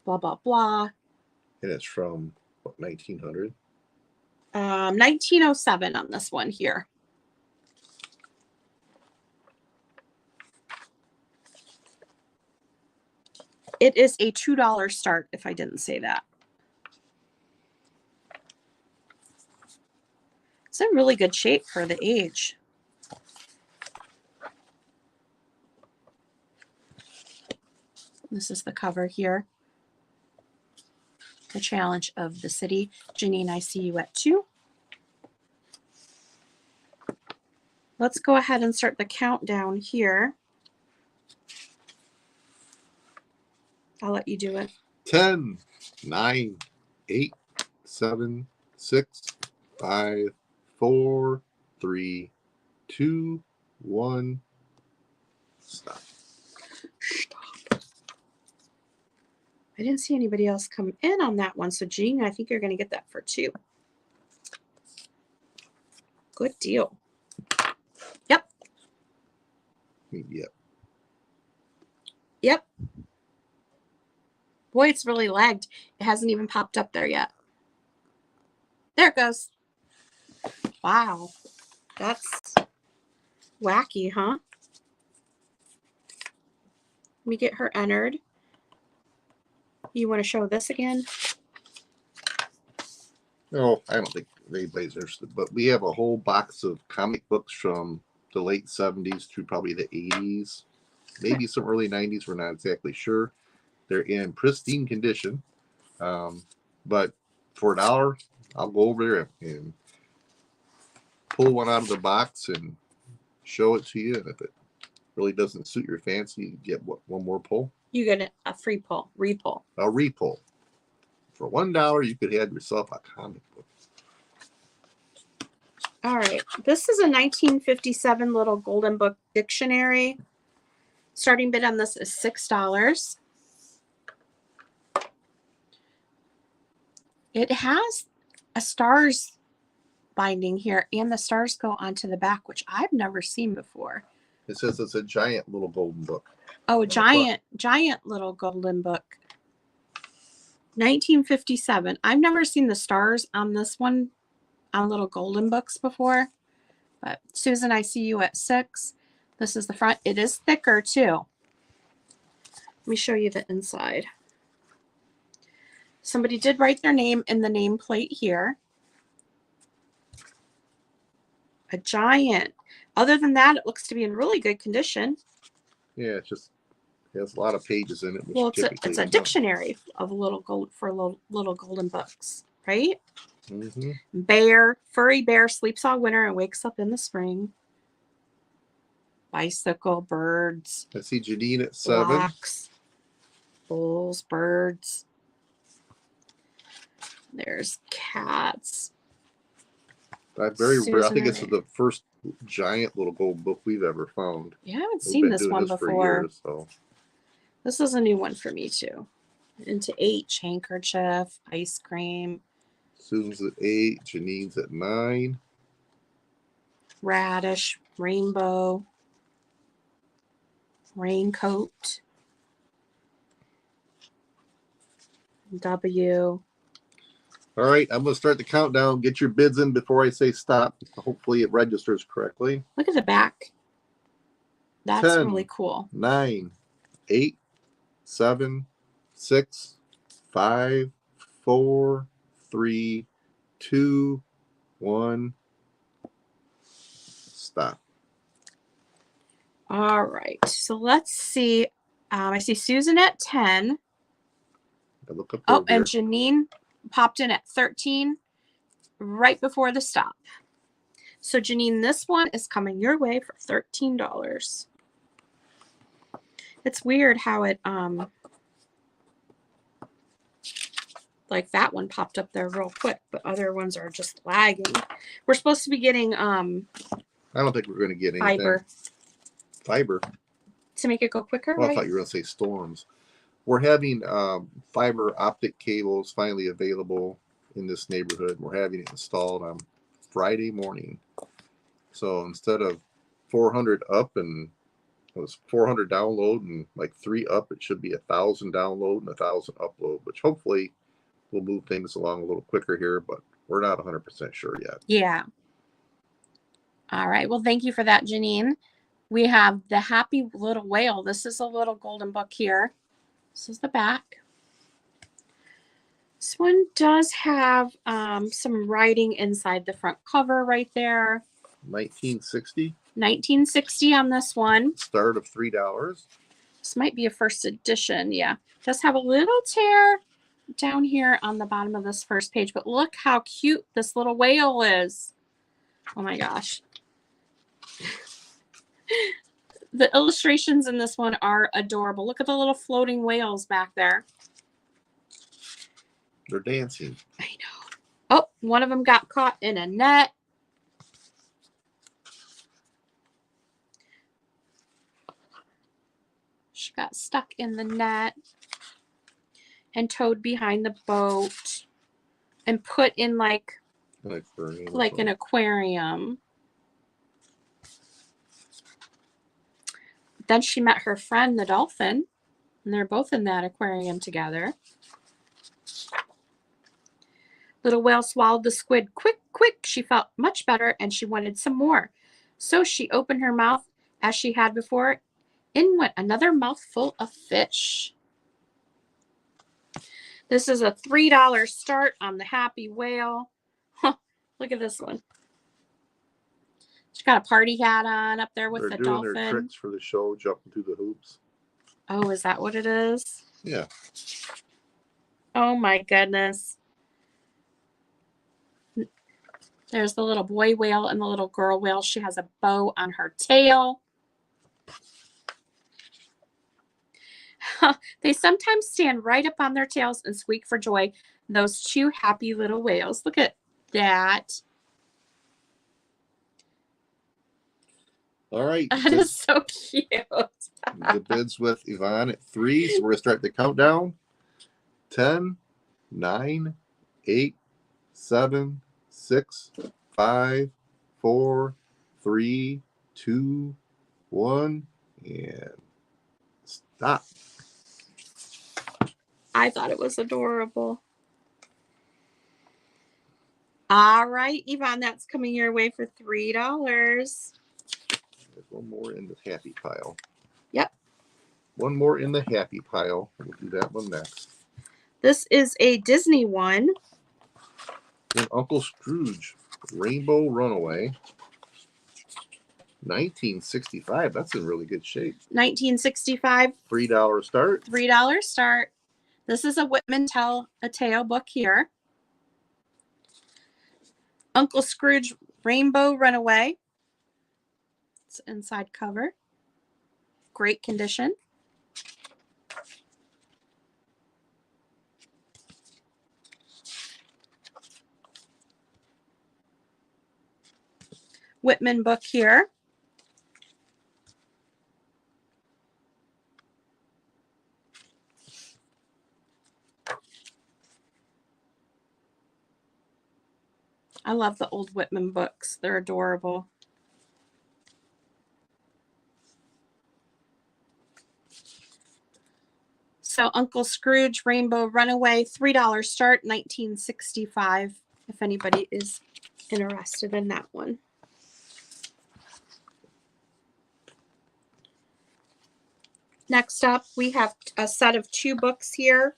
Blah blah blah. And it's from what, 1900? 1907 on this one here. It is a $2 start, if I didn't say that. It's in really good shape for the age. This is the cover here. The challenge of the city. Janine, I see you at 2. Let's go ahead and start the countdown here. I'll let you do it. 10, 9, 8, 7, 6, 5, 4, 3, 2, 1. Stop. I didn't see anybody else come in on that one. So, Jean, I think you're going to get that for 2. Good deal. Yep. Yep. Yep. Boy, it's really lagged. It hasn't even popped up there yet. There it goes. Wow. That's wacky, huh? Let me get her entered. You want to show this again? No, I don't think anybody's interested, but we have a whole box of comic books from the late 70s through probably the 80s, maybe some early 90s. We're not exactly sure. They're in pristine condition, but for $1, I'll go over there and pull one out of the box and show it to you. And if it really doesn't suit your fancy, you get one more pull. You get a free pull, repull. A repull. For $1, you could have yourself a comic book. All right. This is a 1957 little golden book dictionary. Starting bid on this is $6. It has a stars binding here, and the stars go onto the back, which I've never seen before. It says it's a giant little golden book. Oh, a giant little golden book. 1957. I've never seen the stars on this one, on little golden books before. But Susan, I see you at 6. This is the front. It is thicker too. Let me show you the inside. Somebody did write their name in the nameplate here. A giant. Other than that, it looks to be in really good condition. Yeah, it has a lot of pages in it. Well, it's a dictionary of little golden books, right? Mm-hmm. Furry bear sleeps all winter and wakes up in the spring. Bicycle, birds. I see Janine at 7. Blocks, bulls, birds. There's cats. I think this is the first giant little gold book we've ever found. Yeah, I haven't seen this one before. For years, so. This is a new one for me too. Into 8, handkerchief, ice cream. Susan's at 8, Janine's at 9. Radish, rainbow, raincoat, W. All right, I'm going to start the countdown. Get your bids in before I say stop. Hopefully it registers correctly. Look at the back. That's 10, really cool. 9, 8, 7, 6, 5, 4, 3, 2, 1. Stop. All right. So let's see. I see Susan at 10. Look up oh, and Janine popped in at 13 right before the stop. So Janine, this one is coming your way for $13. It's weird how it like that one popped up there real quick, but other ones are just lagging. We're supposed to be getting I don't think we're going to get anything. Fiber to make it go quicker. Well, right? I thought you were going to say storms. We're having fiber optic cables finally available in this neighborhood. We're having it installed on Friday morning. So instead of 400 up and it was 400 download and like 3 up, it should be 1,000 download and 1,000 upload, which hopefully will move things along a little quicker here, but we're not 100% sure yet. Yeah. All right. Well, thank you for that, Janine. We have the Happy Little Whale. This is a little golden book here. This is the back. This one does have some writing inside the front cover right there. 1960. 1960 on this one. Start of $3. This might be a first edition. Yeah. It does have a little tear down here on the bottom of this first page, but look how cute this little whale is. Oh my gosh. The illustrations in this one are adorable. Look at the little floating whales back there. They're dancing. I know. Oh, one of them got caught in a net. She got stuck in the net and towed behind the boat and put in like an aquarium. Then she met her friend, the dolphin, and they're both in that aquarium together. Little whale swallowed the squid quick, quick. She felt much better and she wanted some more. So she opened her mouth as she had before. In went another mouthful of fish. This is a $3 start on the Happy Whale. Huh, look at this one. She's got a party hat on up there with the dolphin. They're doing their tricks for the show, jumping through the hoops. Oh, is that what it is? Yeah. Oh my goodness. There's the little boy whale and the little girl whale. She has a bow on her tail. They sometimes stand right up on their tails and squeak for joy. Those two happy little whales. Look at that. All right. That is so cute. The bids with Yvonne at 3. So we're going to start the countdown. 10, 9, 8, 7, 6, 5, 4, 3, 2, 1, and stop. I thought it was adorable. All right, Yvonne, that's coming your way for $3. There's one more in the happy pile. Yep. One more in the happy pile. We'll do that one next. This is a Disney one. And Uncle Scrooge, Rainbow Runaway. 1965. That's in really good shape. 1965. $3 start. $3 start. This is a Whitman Tell a Tale book here. Uncle Scrooge, Rainbow Runaway. It's inside cover. Great condition. Whitman book here. I love the old Whitman books. They're adorable. So Uncle Scrooge, Rainbow Runaway, $3 start, 1965, if anybody is interested in that one. Next up, we have a set of 2 books here.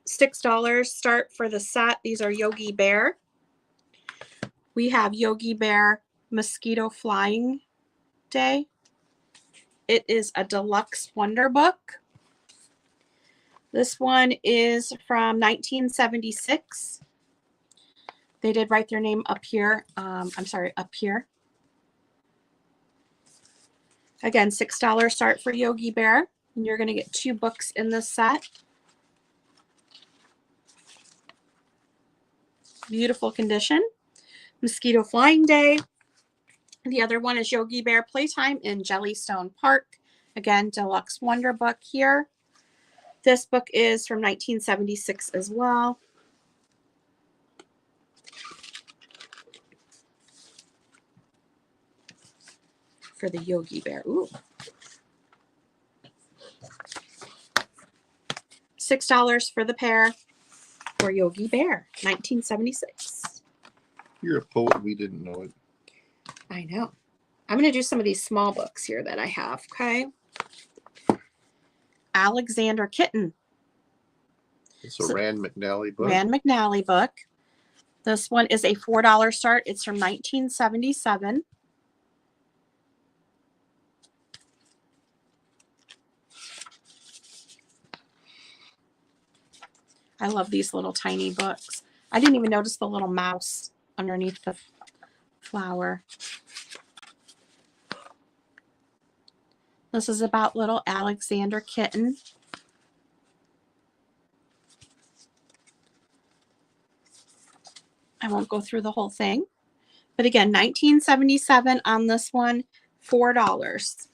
$6 start for the set. These are Yogi Bear. We have Yogi Bear Mosquito Flying Day. It is a deluxe wonder book. This one is from 1976. They did write their name up here. Up here. Again, $6 start for Yogi Bear. And you're going to get 2 books in this set. Beautiful condition. Mosquito Flying Day. The other one is Yogi Bear Playtime in Jellystone Park. Again, deluxe wonder book here. This book is from 1976 as well. For the Yogi Bear. Ooh. $6 for the pair for Yogi Bear, 1976. You're a poet. We didn't know it. I know. I'm going to do some of these small books here that I have, okay? Alexander Kitten. It's a Rand McNally book. Rand McNally book. This one is a $4 start. It's from 1977. I love these little tiny books. I didn't even notice the little mouse underneath the flower. This is about little Alexander Kitten. I won't go through the whole thing. But again, 1977 on this one, $4.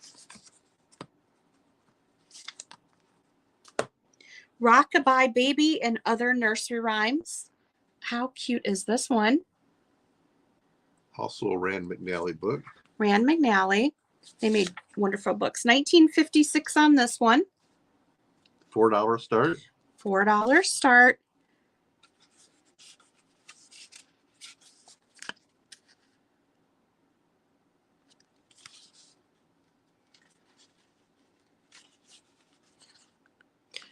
Rockabye Baby and Other Nursery Rhymes. How cute is this one? Also a Rand McNally book. Rand McNally. They made wonderful books. 1956 on this one. $4 start. $4 start.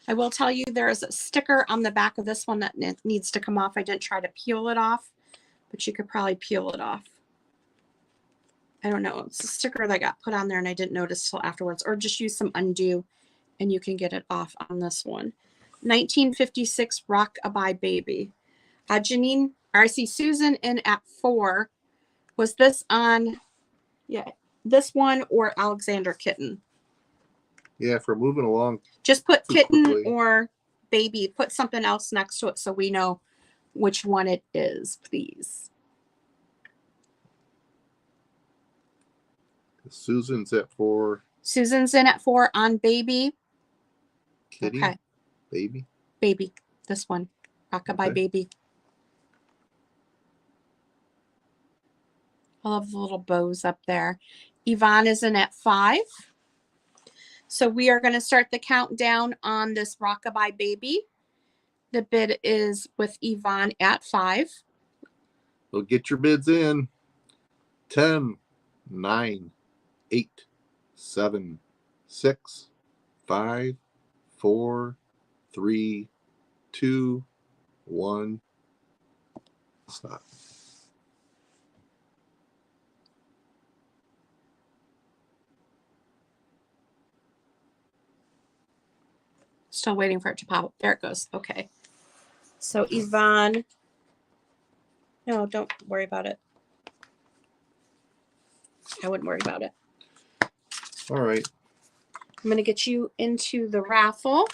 I will tell you there is a sticker on the back of this one that needs to come off. I didn't try to peel it off, but you could probably peel it off. I don't know. It's a sticker that got put on there and I didn't notice till afterwards, or just use some undo and you can get it off on this one. 1956 Rockabye Baby. Janine I see Susan in at 4. Was this on, yeah, this one or Alexander Kitten? Yeah, if we're moving along Just put too kitten quickly. or baby. Put something else next to it so we know which one it is, please. Susan's at 4. Susan's in at 4 on baby. Kitty, Okay, baby. baby. This one. Rockabye Okay. Baby. I love the little bows up there. Yvonne is in at 5. So we are going to start the countdown on this Rockabye Baby. The bid is with Yvonne at 5. So get your bids in. 10, 9, 8, 7, 6, 5, 4, 3, 2, 1. Stop. Still waiting for it to pop up. There it goes. Okay. So Yvonne, no, don't worry about it. I wouldn't worry about it. All right. I'm going to get you into the raffle.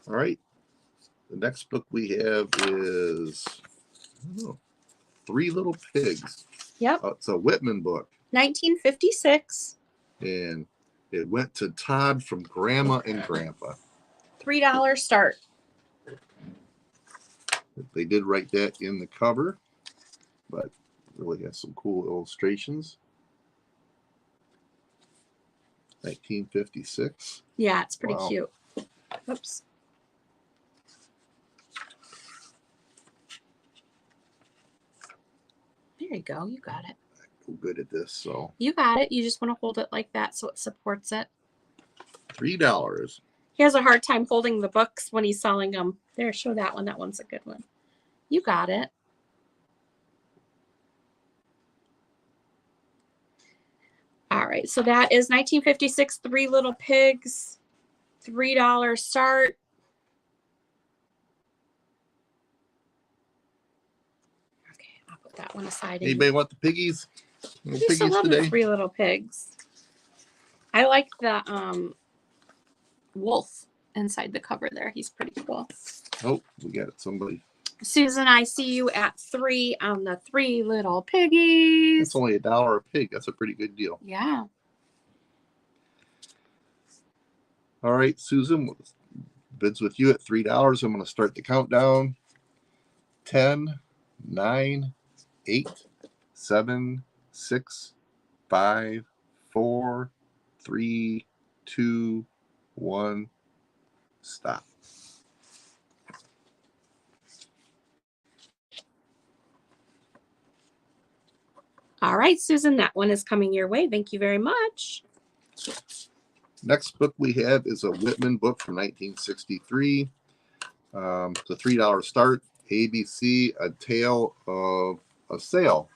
All right. The next book we have is Three Little Pigs. Yep. It's a Whitman book. 1956. And it went to Todd from Grandma and Grandpa. $3 start. They did write that in the cover, but really has some cool illustrations. 1956. Yeah, it's pretty Wow. cute. Oops. There you go. You got it. I'm good at this, so. You got it. You just want to hold it like that so it supports it. $3. He has a hard time holding the books when he's selling them. There, show that one. That one's a good one. You got it. All right, so that is 1956, Three Little Pigs, $3 start. Okay, I'll put that one aside. Anybody want the piggies? I used to love the Three Little Pigs. I like the wolf inside the cover there. He's pretty cool. Oh, we got somebody. Susan, I see you at 3 on the Three Little Piggies. It's only $1 a pig. That's a pretty good deal. Yeah. All right, Susan, bids with you at $3. I'm going to start the countdown. 10, 9, 8, 7, 6, 5, 4, 3, 2, 1. Stop. All right, Susan, that one is coming your way. Thank you very much. Next book we have is a Whitman book from 1963. It's a $3 start. ABC, A Tale of a Sale.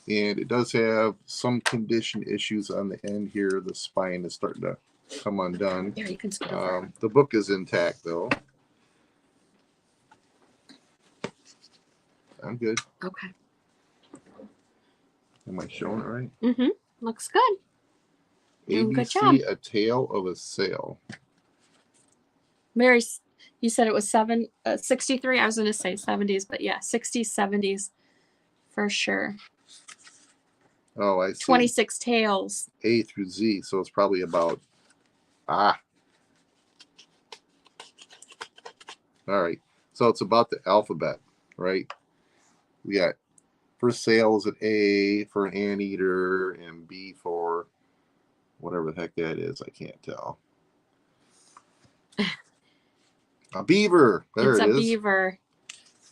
And it does have some condition issues on the end here. The spine is starting to come undone. There, you can scoot over. The book is intact, though. I'm good. Okay. Am I showing it right? Mm-hmm. Looks good. ABC, good job. A Tale of a Sale. Mary, you said it was 63. I was going to say 70s, but yeah, 60s, 70s for sure. Oh, I see. 26 tales. A through Z, so it's probably about All right. So it's about the alphabet, right? We got first sale is an A for an anteater and B for whatever the heck that is. I can't tell. A beaver. There it is. It's a beaver.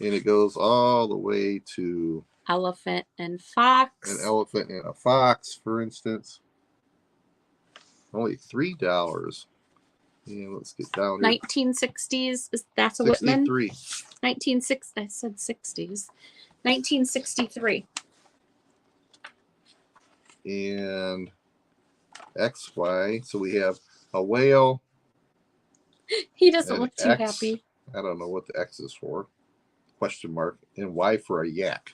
And it goes all the way to Elephant and fox. an elephant and a fox, for instance. Only $3. And let's get down here. 1960s. That's a Whitman. 63. 1960. I said 60s. 1963. And XY. So we have a whale, He doesn't And look too X, happy. I don't know what the X is for. Question mark. And Y for a yak.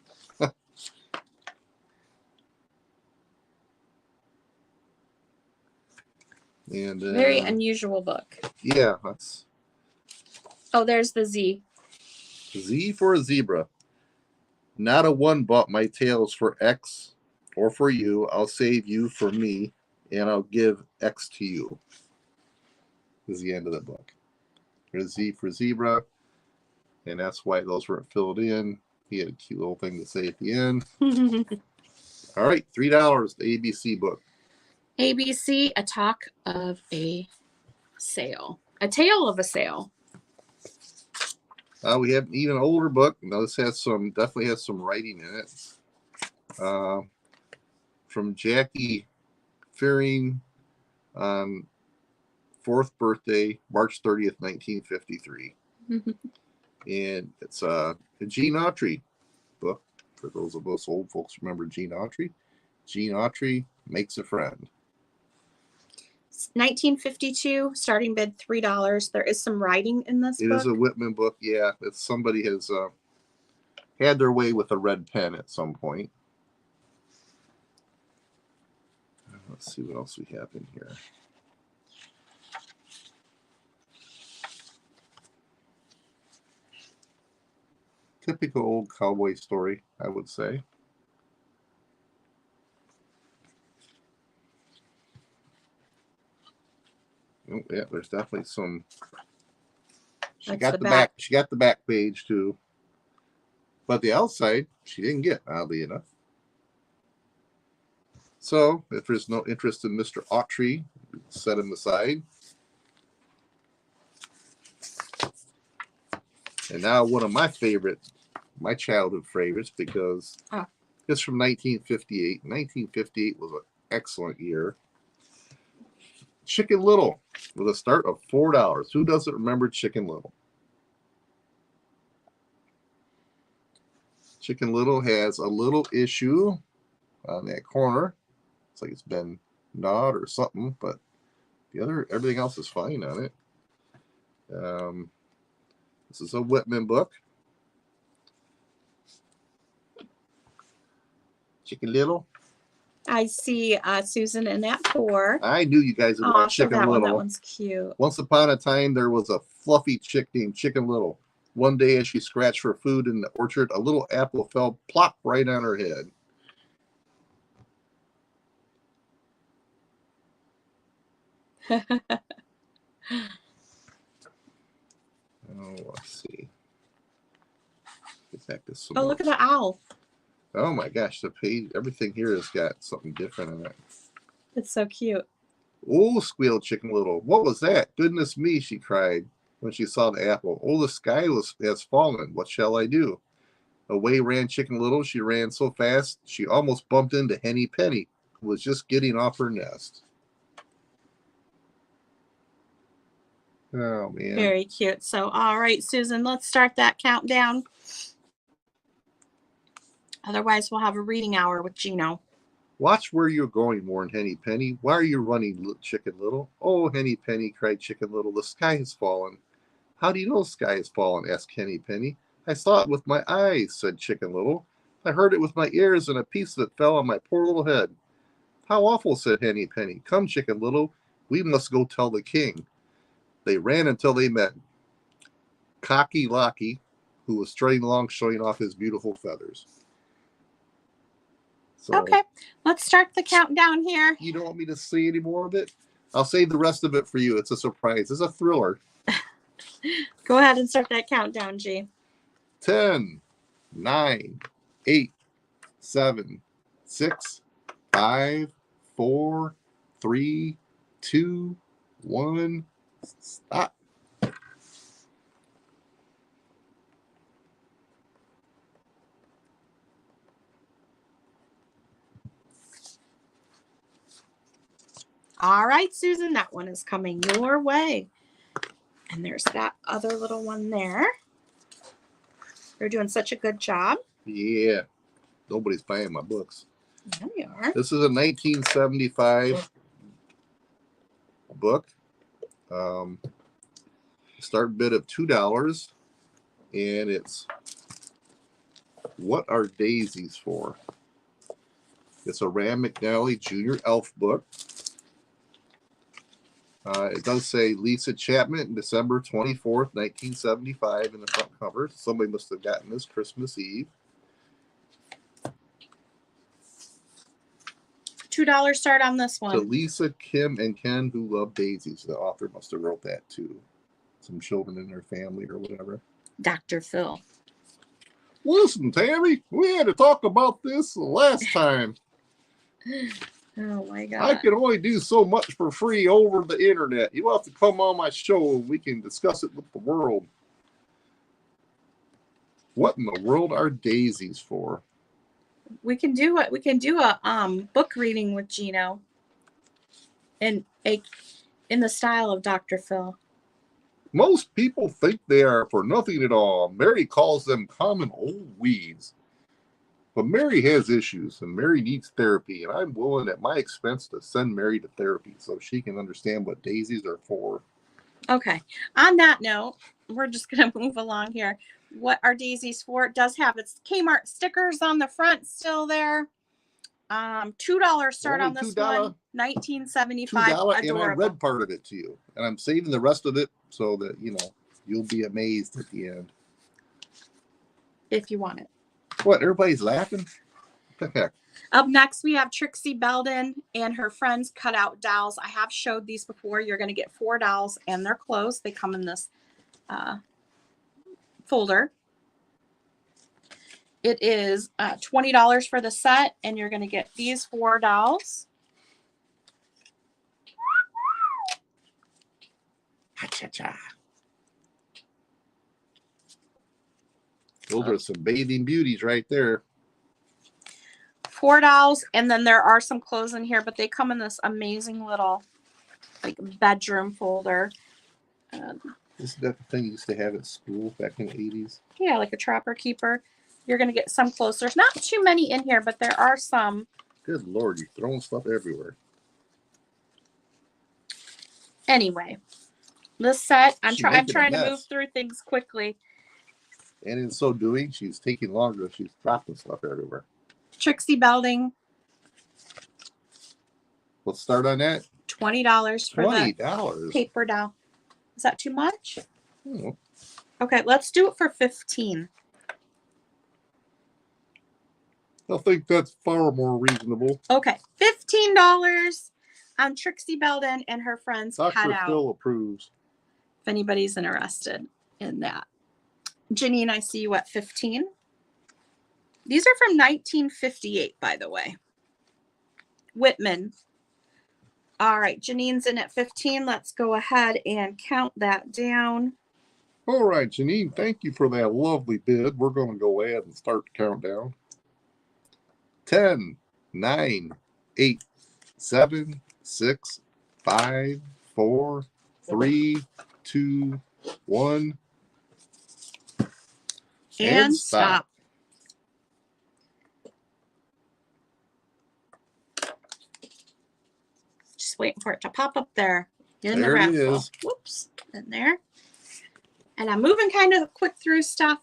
And Very unusual book. yeah, that's Oh, there's the Z. Z for a zebra. Not a one bought my tails for X or for you. I'll save you for me, and I'll give X to you. This is the end of the book. Here's Z for zebra, and that's why those weren't filled in. He had a cute little thing to say at the end. All right, $3, the ABC book. ABC, A Talk of a Sale. A Tale of a Sale. We have an even older book. Now this has definitely has some writing in it. From Jackie Fearing on 4th birthday, March 30th, 1953. And it's a Gene Autry book. For those of us old folks remember Gene Autry. Gene Autry Makes a Friend. 1952, starting bid $3. There is some writing in this book. It is a Whitman book, yeah. It's somebody has had their way with a red pen at some point. Let's see what else we have in here. Typical old cowboy story, I would say. Oh, yeah, there's definitely some. She got the back. She got the back page too. But the outside, she didn't get, oddly enough. So, if there's no interest in Mr. Autry, set him aside. And now one of my childhood favorites, because it's from 1958. 1958 was an excellent year. Chicken Little with a start of $4. Who doesn't remember Chicken Little? Chicken Little has a little issue on that corner. It's like it's been gnawed or something, but everything else is fine on it. This is a Whitman book. Chicken Little. I see Susan in that 4. I knew you guys would want Chicken Little. That one's cute. Once upon a time, there was a fluffy chick named Chicken Little. One day, as she scratched for food in the orchard, a little apple fell plop right on her head. Let's see. Get back to some. Oh, look at the owl. Oh my gosh, the page, everything here has got something different in it. It's so cute. Oh, squealed Chicken Little. What was that? Goodness me, she cried when she saw the apple. Oh, the sky has fallen. What shall I do? Away ran Chicken Little. She ran so fast, she almost bumped into Henny Penny, who was just getting off her nest. Oh, man. Very cute. So, all right, Susan, let's start that countdown. Otherwise, we'll have a reading hour with Gino. Watch where you're going, warned Henny Penny. Why are you running, Chicken Little? Oh, Henny Penny, cried Chicken Little, the sky has fallen. How do you know the sky has fallen? Asked Henny Penny. I saw it with my eyes, said Chicken Little. I heard it with my ears, and a piece of it fell on my poor little head. How awful, said Henny Penny. Come, Chicken Little, we must go tell the king. They ran until they met Cocky Locky, who was strutting along showing off his beautiful feathers. So, okay, let's start the countdown here. You don't want me to say any more of it? I'll save the rest of it for you. It's a surprise. It's a thriller. Go ahead and start that countdown, G. 10, 9, 8, 7, 6, 5, 4, 3, 2, 1. Stop. All right, Susan, that one is coming your way. And there's that other little one there. You're doing such a good job. Yeah. Nobody's buying my books. There we are. This is a 1975 book. Start bid of $2, and it's What Are Daisies For? It's a Rand McNally Jr. Elf book. It does say Lisa Chapman, December 24th, 1975 in the front cover. Somebody must have gotten this Christmas Eve. $2 start on this one. To Lisa, Kim, and Ken Who Love Daisies. The author must have wrote that to some children in their family or whatever. Dr. Phil. Listen, Tammy, we had to talk about this last time. Oh my God. I can only do so much for free over the internet. You'll have to come on my show and we can discuss it with the world. What in the world are daisies for? We can do it. We can do a book reading with Gino in the style of Dr. Phil. Most people think they are for nothing at all. Mary calls them common old weeds. But Mary has issues, and Mary needs therapy, and I'm willing at my expense to send Mary to therapy so she can understand what daisies are for. Okay. On that note, we're just going to move along here. What Are Daisies For? It does have its Kmart stickers on the front still there. $2 start Only on this $2. one. 1975. $2, Adorable. and I read part of it to you, and I'm saving the rest of it so that you'll be amazed at the end. If you want it. What? Everybody's laughing? What the heck? Up next, we have Trixie Belden and her friends cutout dolls. I have showed these before. You're going to get 4 dolls and their clothes. They come in this folder. It is $20 for the set, and you're going to get these 4 dolls. Ha-cha-cha. Those are some bathing beauties right there. 4 dolls, and then there are some clothes in here, but they come in this amazing little like bedroom folder. Isn't that the thing you used to have at school back in the 80s? Yeah, like a trapper keeper. You're going to get some clothes. There's not too many in here, but there are some. Good Lord, you're throwing stuff everywhere. Anyway, this set, I'm trying to mess. move through things quickly. And in so doing, she's taking longer. She's dropping stuff everywhere. Trixie Belden. Let's start on that. $20 for $20. the paper doll. Is that too much? Oh. Okay, let's do it for $15. I think that's far more reasonable. Okay, $15 on Trixie Belden and her friends Dr. cutout. Phil approves. If anybody's interested in that. Janine, I see you at 15. These are from 1958, by the way. Whitman. All right, Janine's in at 15. Let's go ahead and count that down. All right, Janine, thank you for that lovely bid. We're going to go ahead and start the countdown. 10, 9, 8, 7, 6, 5, 4, 3, 2, 1. And stop. Just waiting for it to pop up there in the raffle. There it is. Whoops, in there. And I'm moving kind of quick through stuff.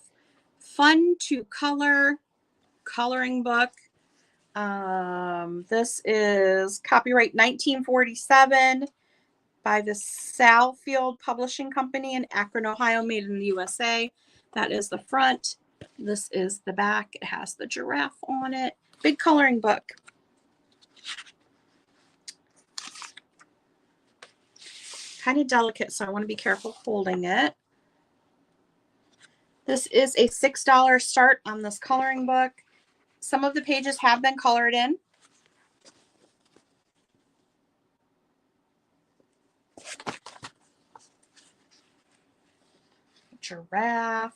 Fun to Color coloring book. This is copyright 1947 by the Salfield Publishing Company in Akron, Ohio, made in the USA. That is the front. This is the back. It has the giraffe on it. Big coloring book. Kind of delicate, so I want to be careful holding it. This is a $6 start on this coloring book. Some of the pages have been colored in. Giraffe.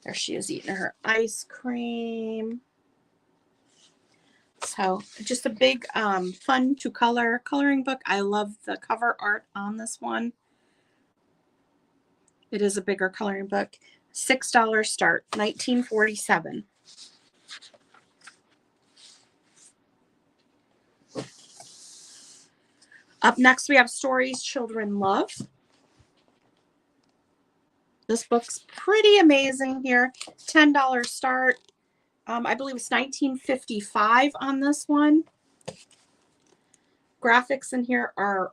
There she is eating her ice cream. So just a big fun to color coloring book. I love the cover art on this one. It is a bigger coloring book. $6 start, 1947. Up next, we have Stories Children Love. This book's pretty amazing here. $10 start. I believe it's 1955 on this one. Graphics in here are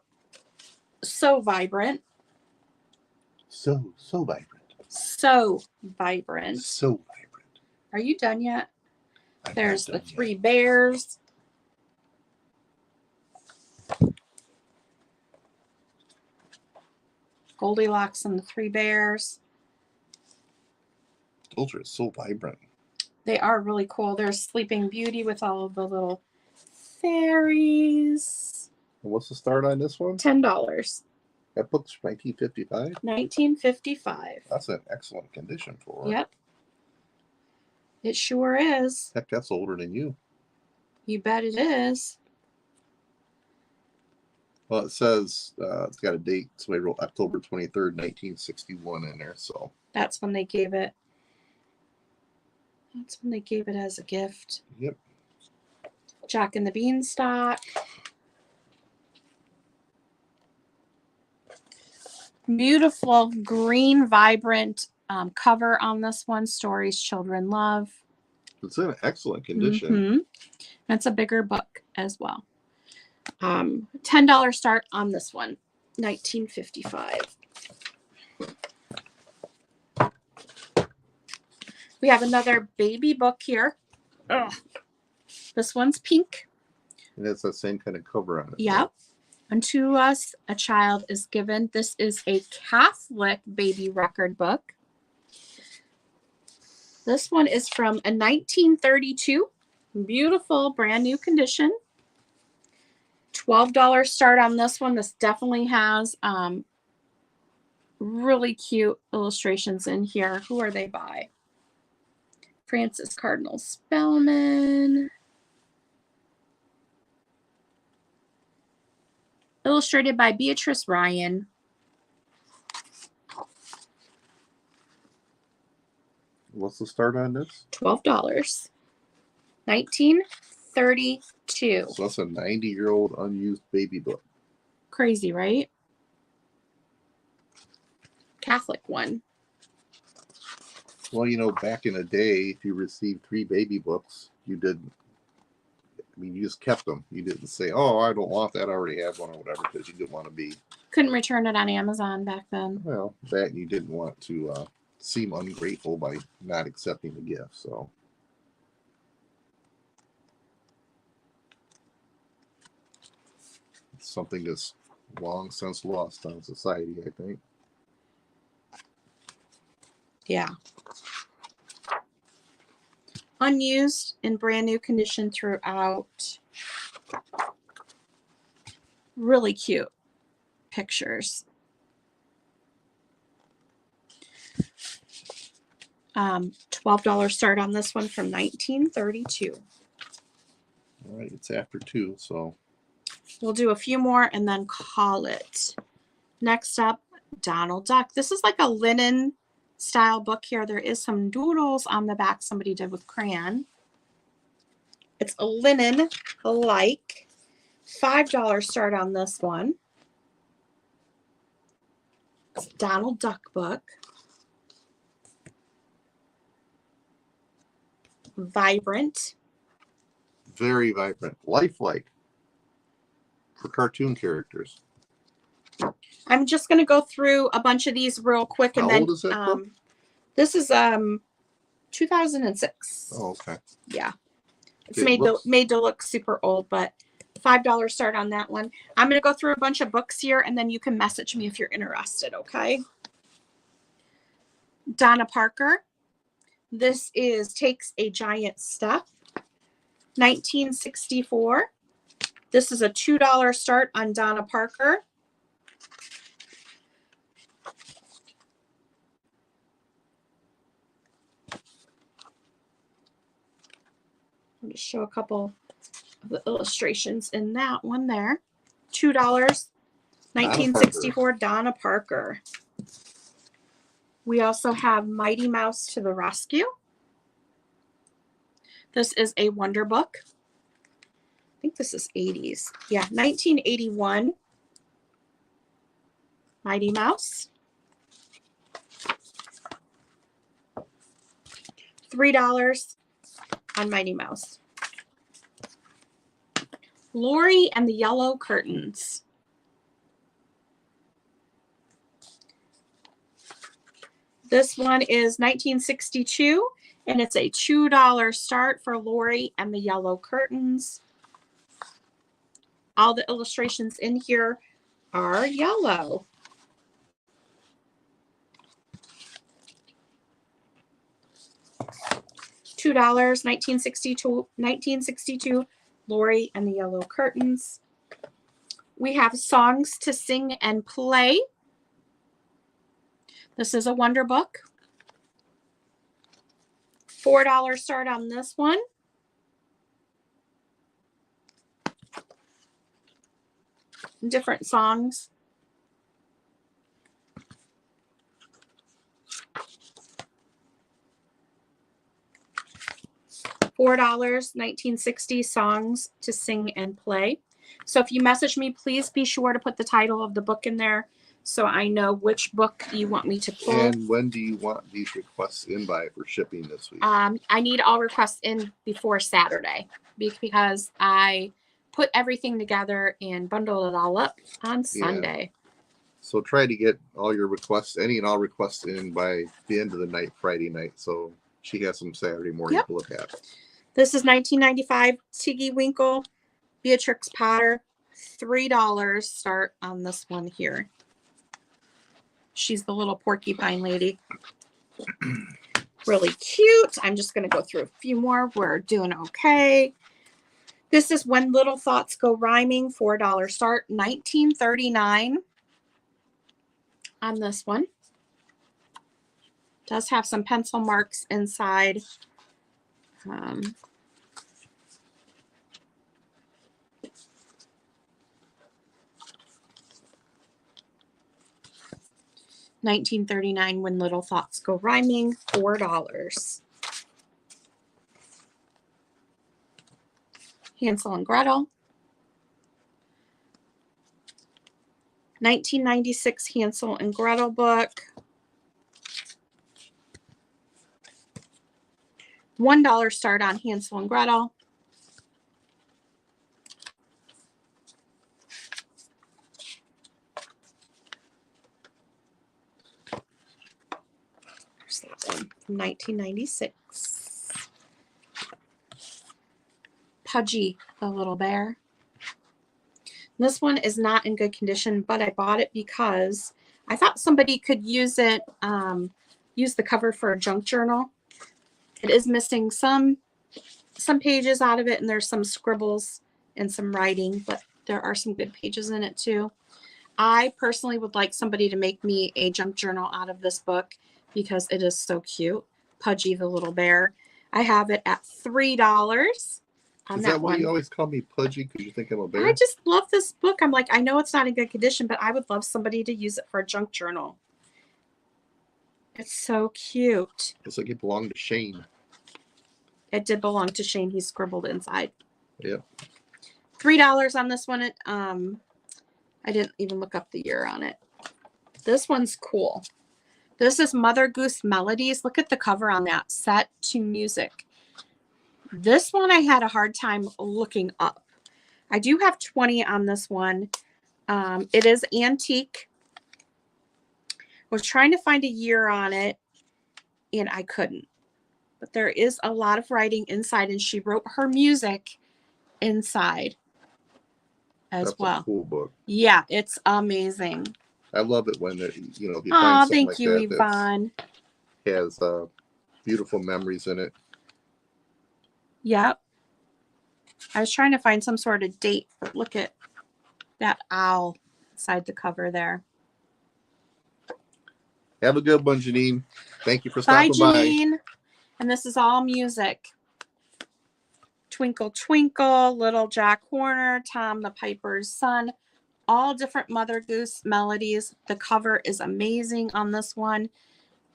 so vibrant. So vibrant. So vibrant. So vibrant. Are you done yet? I'm There's not the done yet. 3 bears. Goldilocks and the 3 bears. Those are so vibrant. They are really cool. There's Sleeping Beauty with all of the little fairies. And what's the start on this one? $10. That book's 1955. 1955. That's in excellent condition for it. Yep. It sure is. Heck, that's older than you. You bet it is. Well, it says it's got a date. Somebody wrote October 23rd, 1961 in there. So That's when they gave it. That's when they gave it as a gift. Yep. Jack and the Beanstalk. Beautiful green, vibrant cover on this one. Stories Children Love. It's in excellent condition. Mm-hmm. That's a bigger book as well. $10 start on this one. 1955. We have another baby book here. Ugh. This one's pink. And it's the same kind of cover on it. Yep. Unto us a child is given. This is a Catholic baby record book. This one is from a 1932. Beautiful, brand new condition. $12 start on this one. This definitely has really cute illustrations in here. Who are they by? Francis Cardinal Spellman. Illustrated by Beatrice Ryan. What's the start on this? $12. 1932. So that's a 90-year-old unused baby book. Crazy, right? Catholic one. Well, you know, back in the day, if you received 3 baby books, you didn't. I mean, you just kept them. You didn't say, "Oh, I don't want that. I already have one," or whatever, because you didn't want to be. Couldn't return it on Amazon back then. Well, that you didn't want to seem ungrateful by not accepting the gift. So. It's something that's long since lost on society, I think. Yeah. Unused in brand new condition throughout. Really cute pictures. $12 start on this one from 1932. All right, it's after 2, so. We'll do a few more and then call it. Next up, Donald Duck. This is like a linen style book here. There is some doodles on the back somebody did with crayon. It's a linen like. $5 start on this one. It's a Donald Duck book. Vibrant. Very vibrant. Lifelike. For cartoon characters. I'm just going to go through a bunch of these real quick. And How then old is that book? This is 2006. Oh, okay. Yeah. It's It made to look super old, but $5 start on that one. I'm going to go through a bunch of books here, and then you can message me if you're interested, okay? Donna Parker. This is Takes a Giant Step. 1964. This is a $2 start on Donna Parker. I'll just show a couple of the illustrations in that one there. $2. 1964 Donna Parker. We also have Mighty Mouse to the Rescue. This is a Wonder Book. I think this is 80s. Yeah, 1981. Mighty Mouse. $3 on Mighty Mouse. Lori and the Yellow Curtains. This one is 1962, and it's a $2 start for Lori and the Yellow Curtains. All the illustrations in here are yellow. $2, 1962, Lori and the Yellow Curtains. We have Songs to Sing and Play. This is a wonder book. $4 start on this one. Different songs. $4, 1960 Songs to Sing and Play. So if you message me, please be sure to put the title of the book in there so I know which book you want me to pull. And when do you want these requests in by for shipping this week? I need all requests in before Saturday because I put everything together and bundle it all up on Sunday. So try to get all your requests, any and all requests in by the end of the night, Friday night. So she has some Saturday morning to look at. This is 1995 Tiggy Winkle, Beatrix Potter. $3 start on this one here. She's the little porcupine lady. Really cute. I'm just going to go through a few more. We're doing okay. This is When Little Thoughts Go Rhyming. $4 start. 1939 on this one. Does have some pencil marks inside. $1939 When Little Thoughts Go Rhyming. $4. Hansel and Gretel. 1996 Hansel and Gretel book. $1 start on Hansel and Gretel. There's that one from 1996. Pudgy the Little Bear. This one is not in good condition, but I bought it because I thought somebody could use it, use the cover for a junk journal. It is missing some pages out of it, and there's some scribbles and some writing, but there are some good pages in it too. I personally would like somebody to make me a junk journal out of this book because it is so cute. Pudgy the Little Bear. I have it at $3. Is that why you always call me Pudgy? Because you think I'm a bear? I just love this book. I'm like, I know it's not in good condition, but I would love somebody to use it for a junk journal. It's so cute. Looks like it belonged to Shane. It did belong to Shane. He scribbled inside. Yep. $3 on this one. I didn't even look up the year on it. This one's cool. This is Mother Goose Melodies. Look at the cover on that. Set to Music. This one I had a hard time looking up. I do have 20 on this one. It is antique. Was trying to find a year on it, and I couldn't. But there is a lot of writing inside, and she wrote her music inside as well. That's a cool book. Yeah, it's amazing. I love it when you know, if you find something thank you, Yvonne. Has beautiful memories in it. Yep. I was trying to find some sort of date, but look at that owl inside the cover there. Have a good one, Janine. Thank you for stopping by. Bye, Janine. And this is all music. Twinkle, Twinkle, Little Jack Horner, Tom the Piper's Son. All different Mother Goose melodies. The cover is amazing on this one.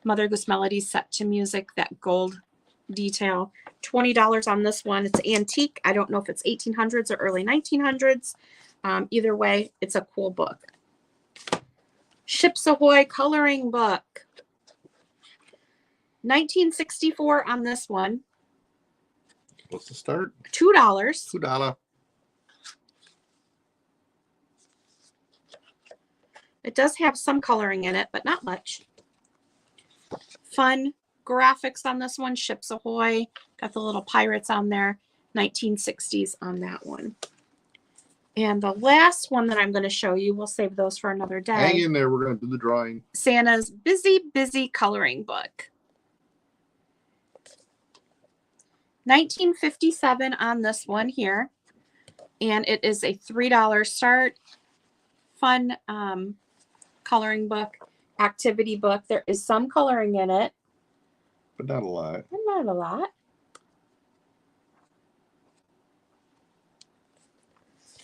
Mother Goose Melodies Set to Music, that gold detail. $20 on this one. It's antique. I don't know if it's 1800s or early 1900s. Either way, it's a cool book. Ships Ahoy coloring book. $19.64 on this one. What's the start? $2. $2. It does have some coloring in it, but not much. Fun graphics on this one. Ships Ahoy. Got the little pirates on there. 1960s on that one. And the last one that I'm going to show you, we'll save those for another day. Hang in there. We're going to do the drawing. Santa's Busy, Busy Coloring Book. 1957 on this one here. And it is a $3 start. Fun coloring book, activity book. There is some coloring in it. But not a lot. But not a lot.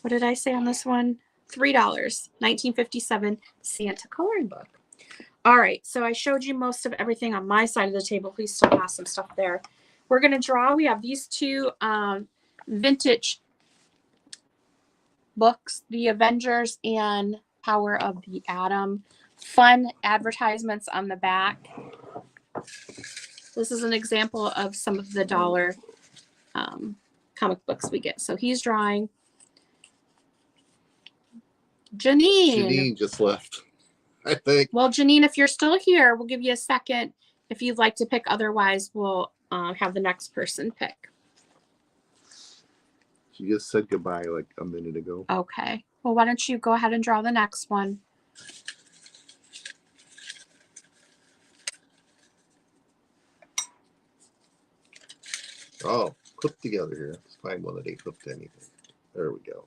What did I say on this one? $3. 1957 Santa coloring book. All right, so I showed you most of everything on my side of the table. We still have some stuff there. We're going to draw. We have these two vintage books, The Avengers and Power of the Atom. Fun advertisements on the back. This is an example of some of the dollar comic books we get. So he's drawing. Janine just left, I think. Well, Janine, if you're still here, we'll give you a second. If you'd like to pick, otherwise we'll have the next person pick. She just said goodbye like a minute ago. Okay. Well, why don't you go ahead and draw the next one? Oh, clipped together here. Let's find one that ain't clipped anything. There we go.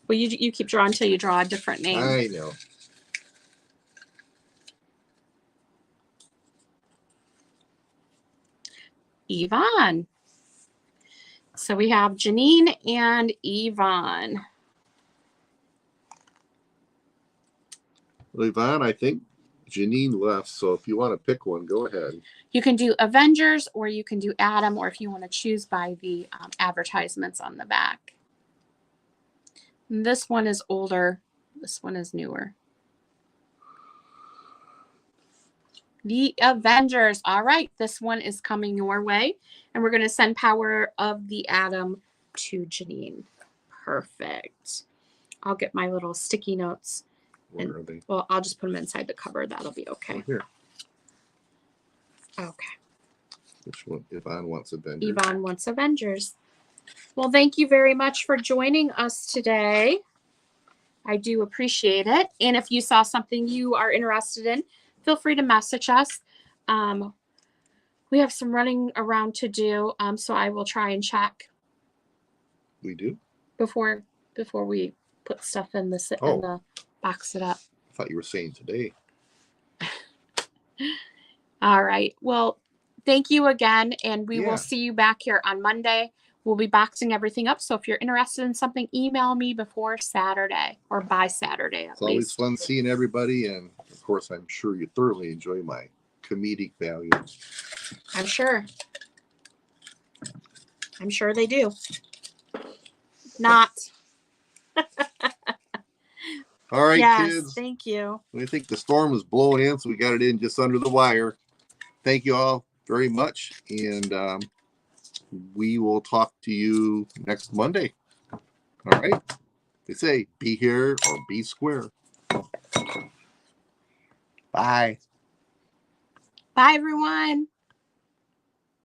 Well, you keep drawing until you draw a different name. I know. Yvonne. So we have Janine and Yvonne. Well, Yvonne, I think Janine left, so if you want to pick one, go ahead. You can do Avengers or you can do Adam, or if you want to choose by the advertisements on the back. And this one is older. This one is newer. The Avengers. All right, this one is coming your way. And we're going to send Power of the Atom to Janine. Perfect. I'll get my little sticky notes. Where are they? Well, I'll just put them inside the cover. That'll be okay. Here. Okay. Which one? Yvonne wants Avengers. Yvonne wants Avengers. Well, thank you very much for joining us today. I do appreciate it. And if you saw something you are interested in, feel free to message us. We have some running around to do, so I will try and check. We do? Before we put stuff in the box it up. I thought you were saying today. All right. Well, thank you again, and we will see you back here on Monday. We'll be boxing everything up. So if you're interested in something, email me before Saturday or by Saturday at least. It's always fun seeing everybody, and of course, I'm sure you thoroughly enjoy my comedic value. I'm sure they do. Not. All right, yes, kids. Thank you. I think the storm was blowing in, so we got it in just under the wire. Thank you all very much, and we will talk to you next Monday. All right. They say be here or be square. Bye. Bye, everyone.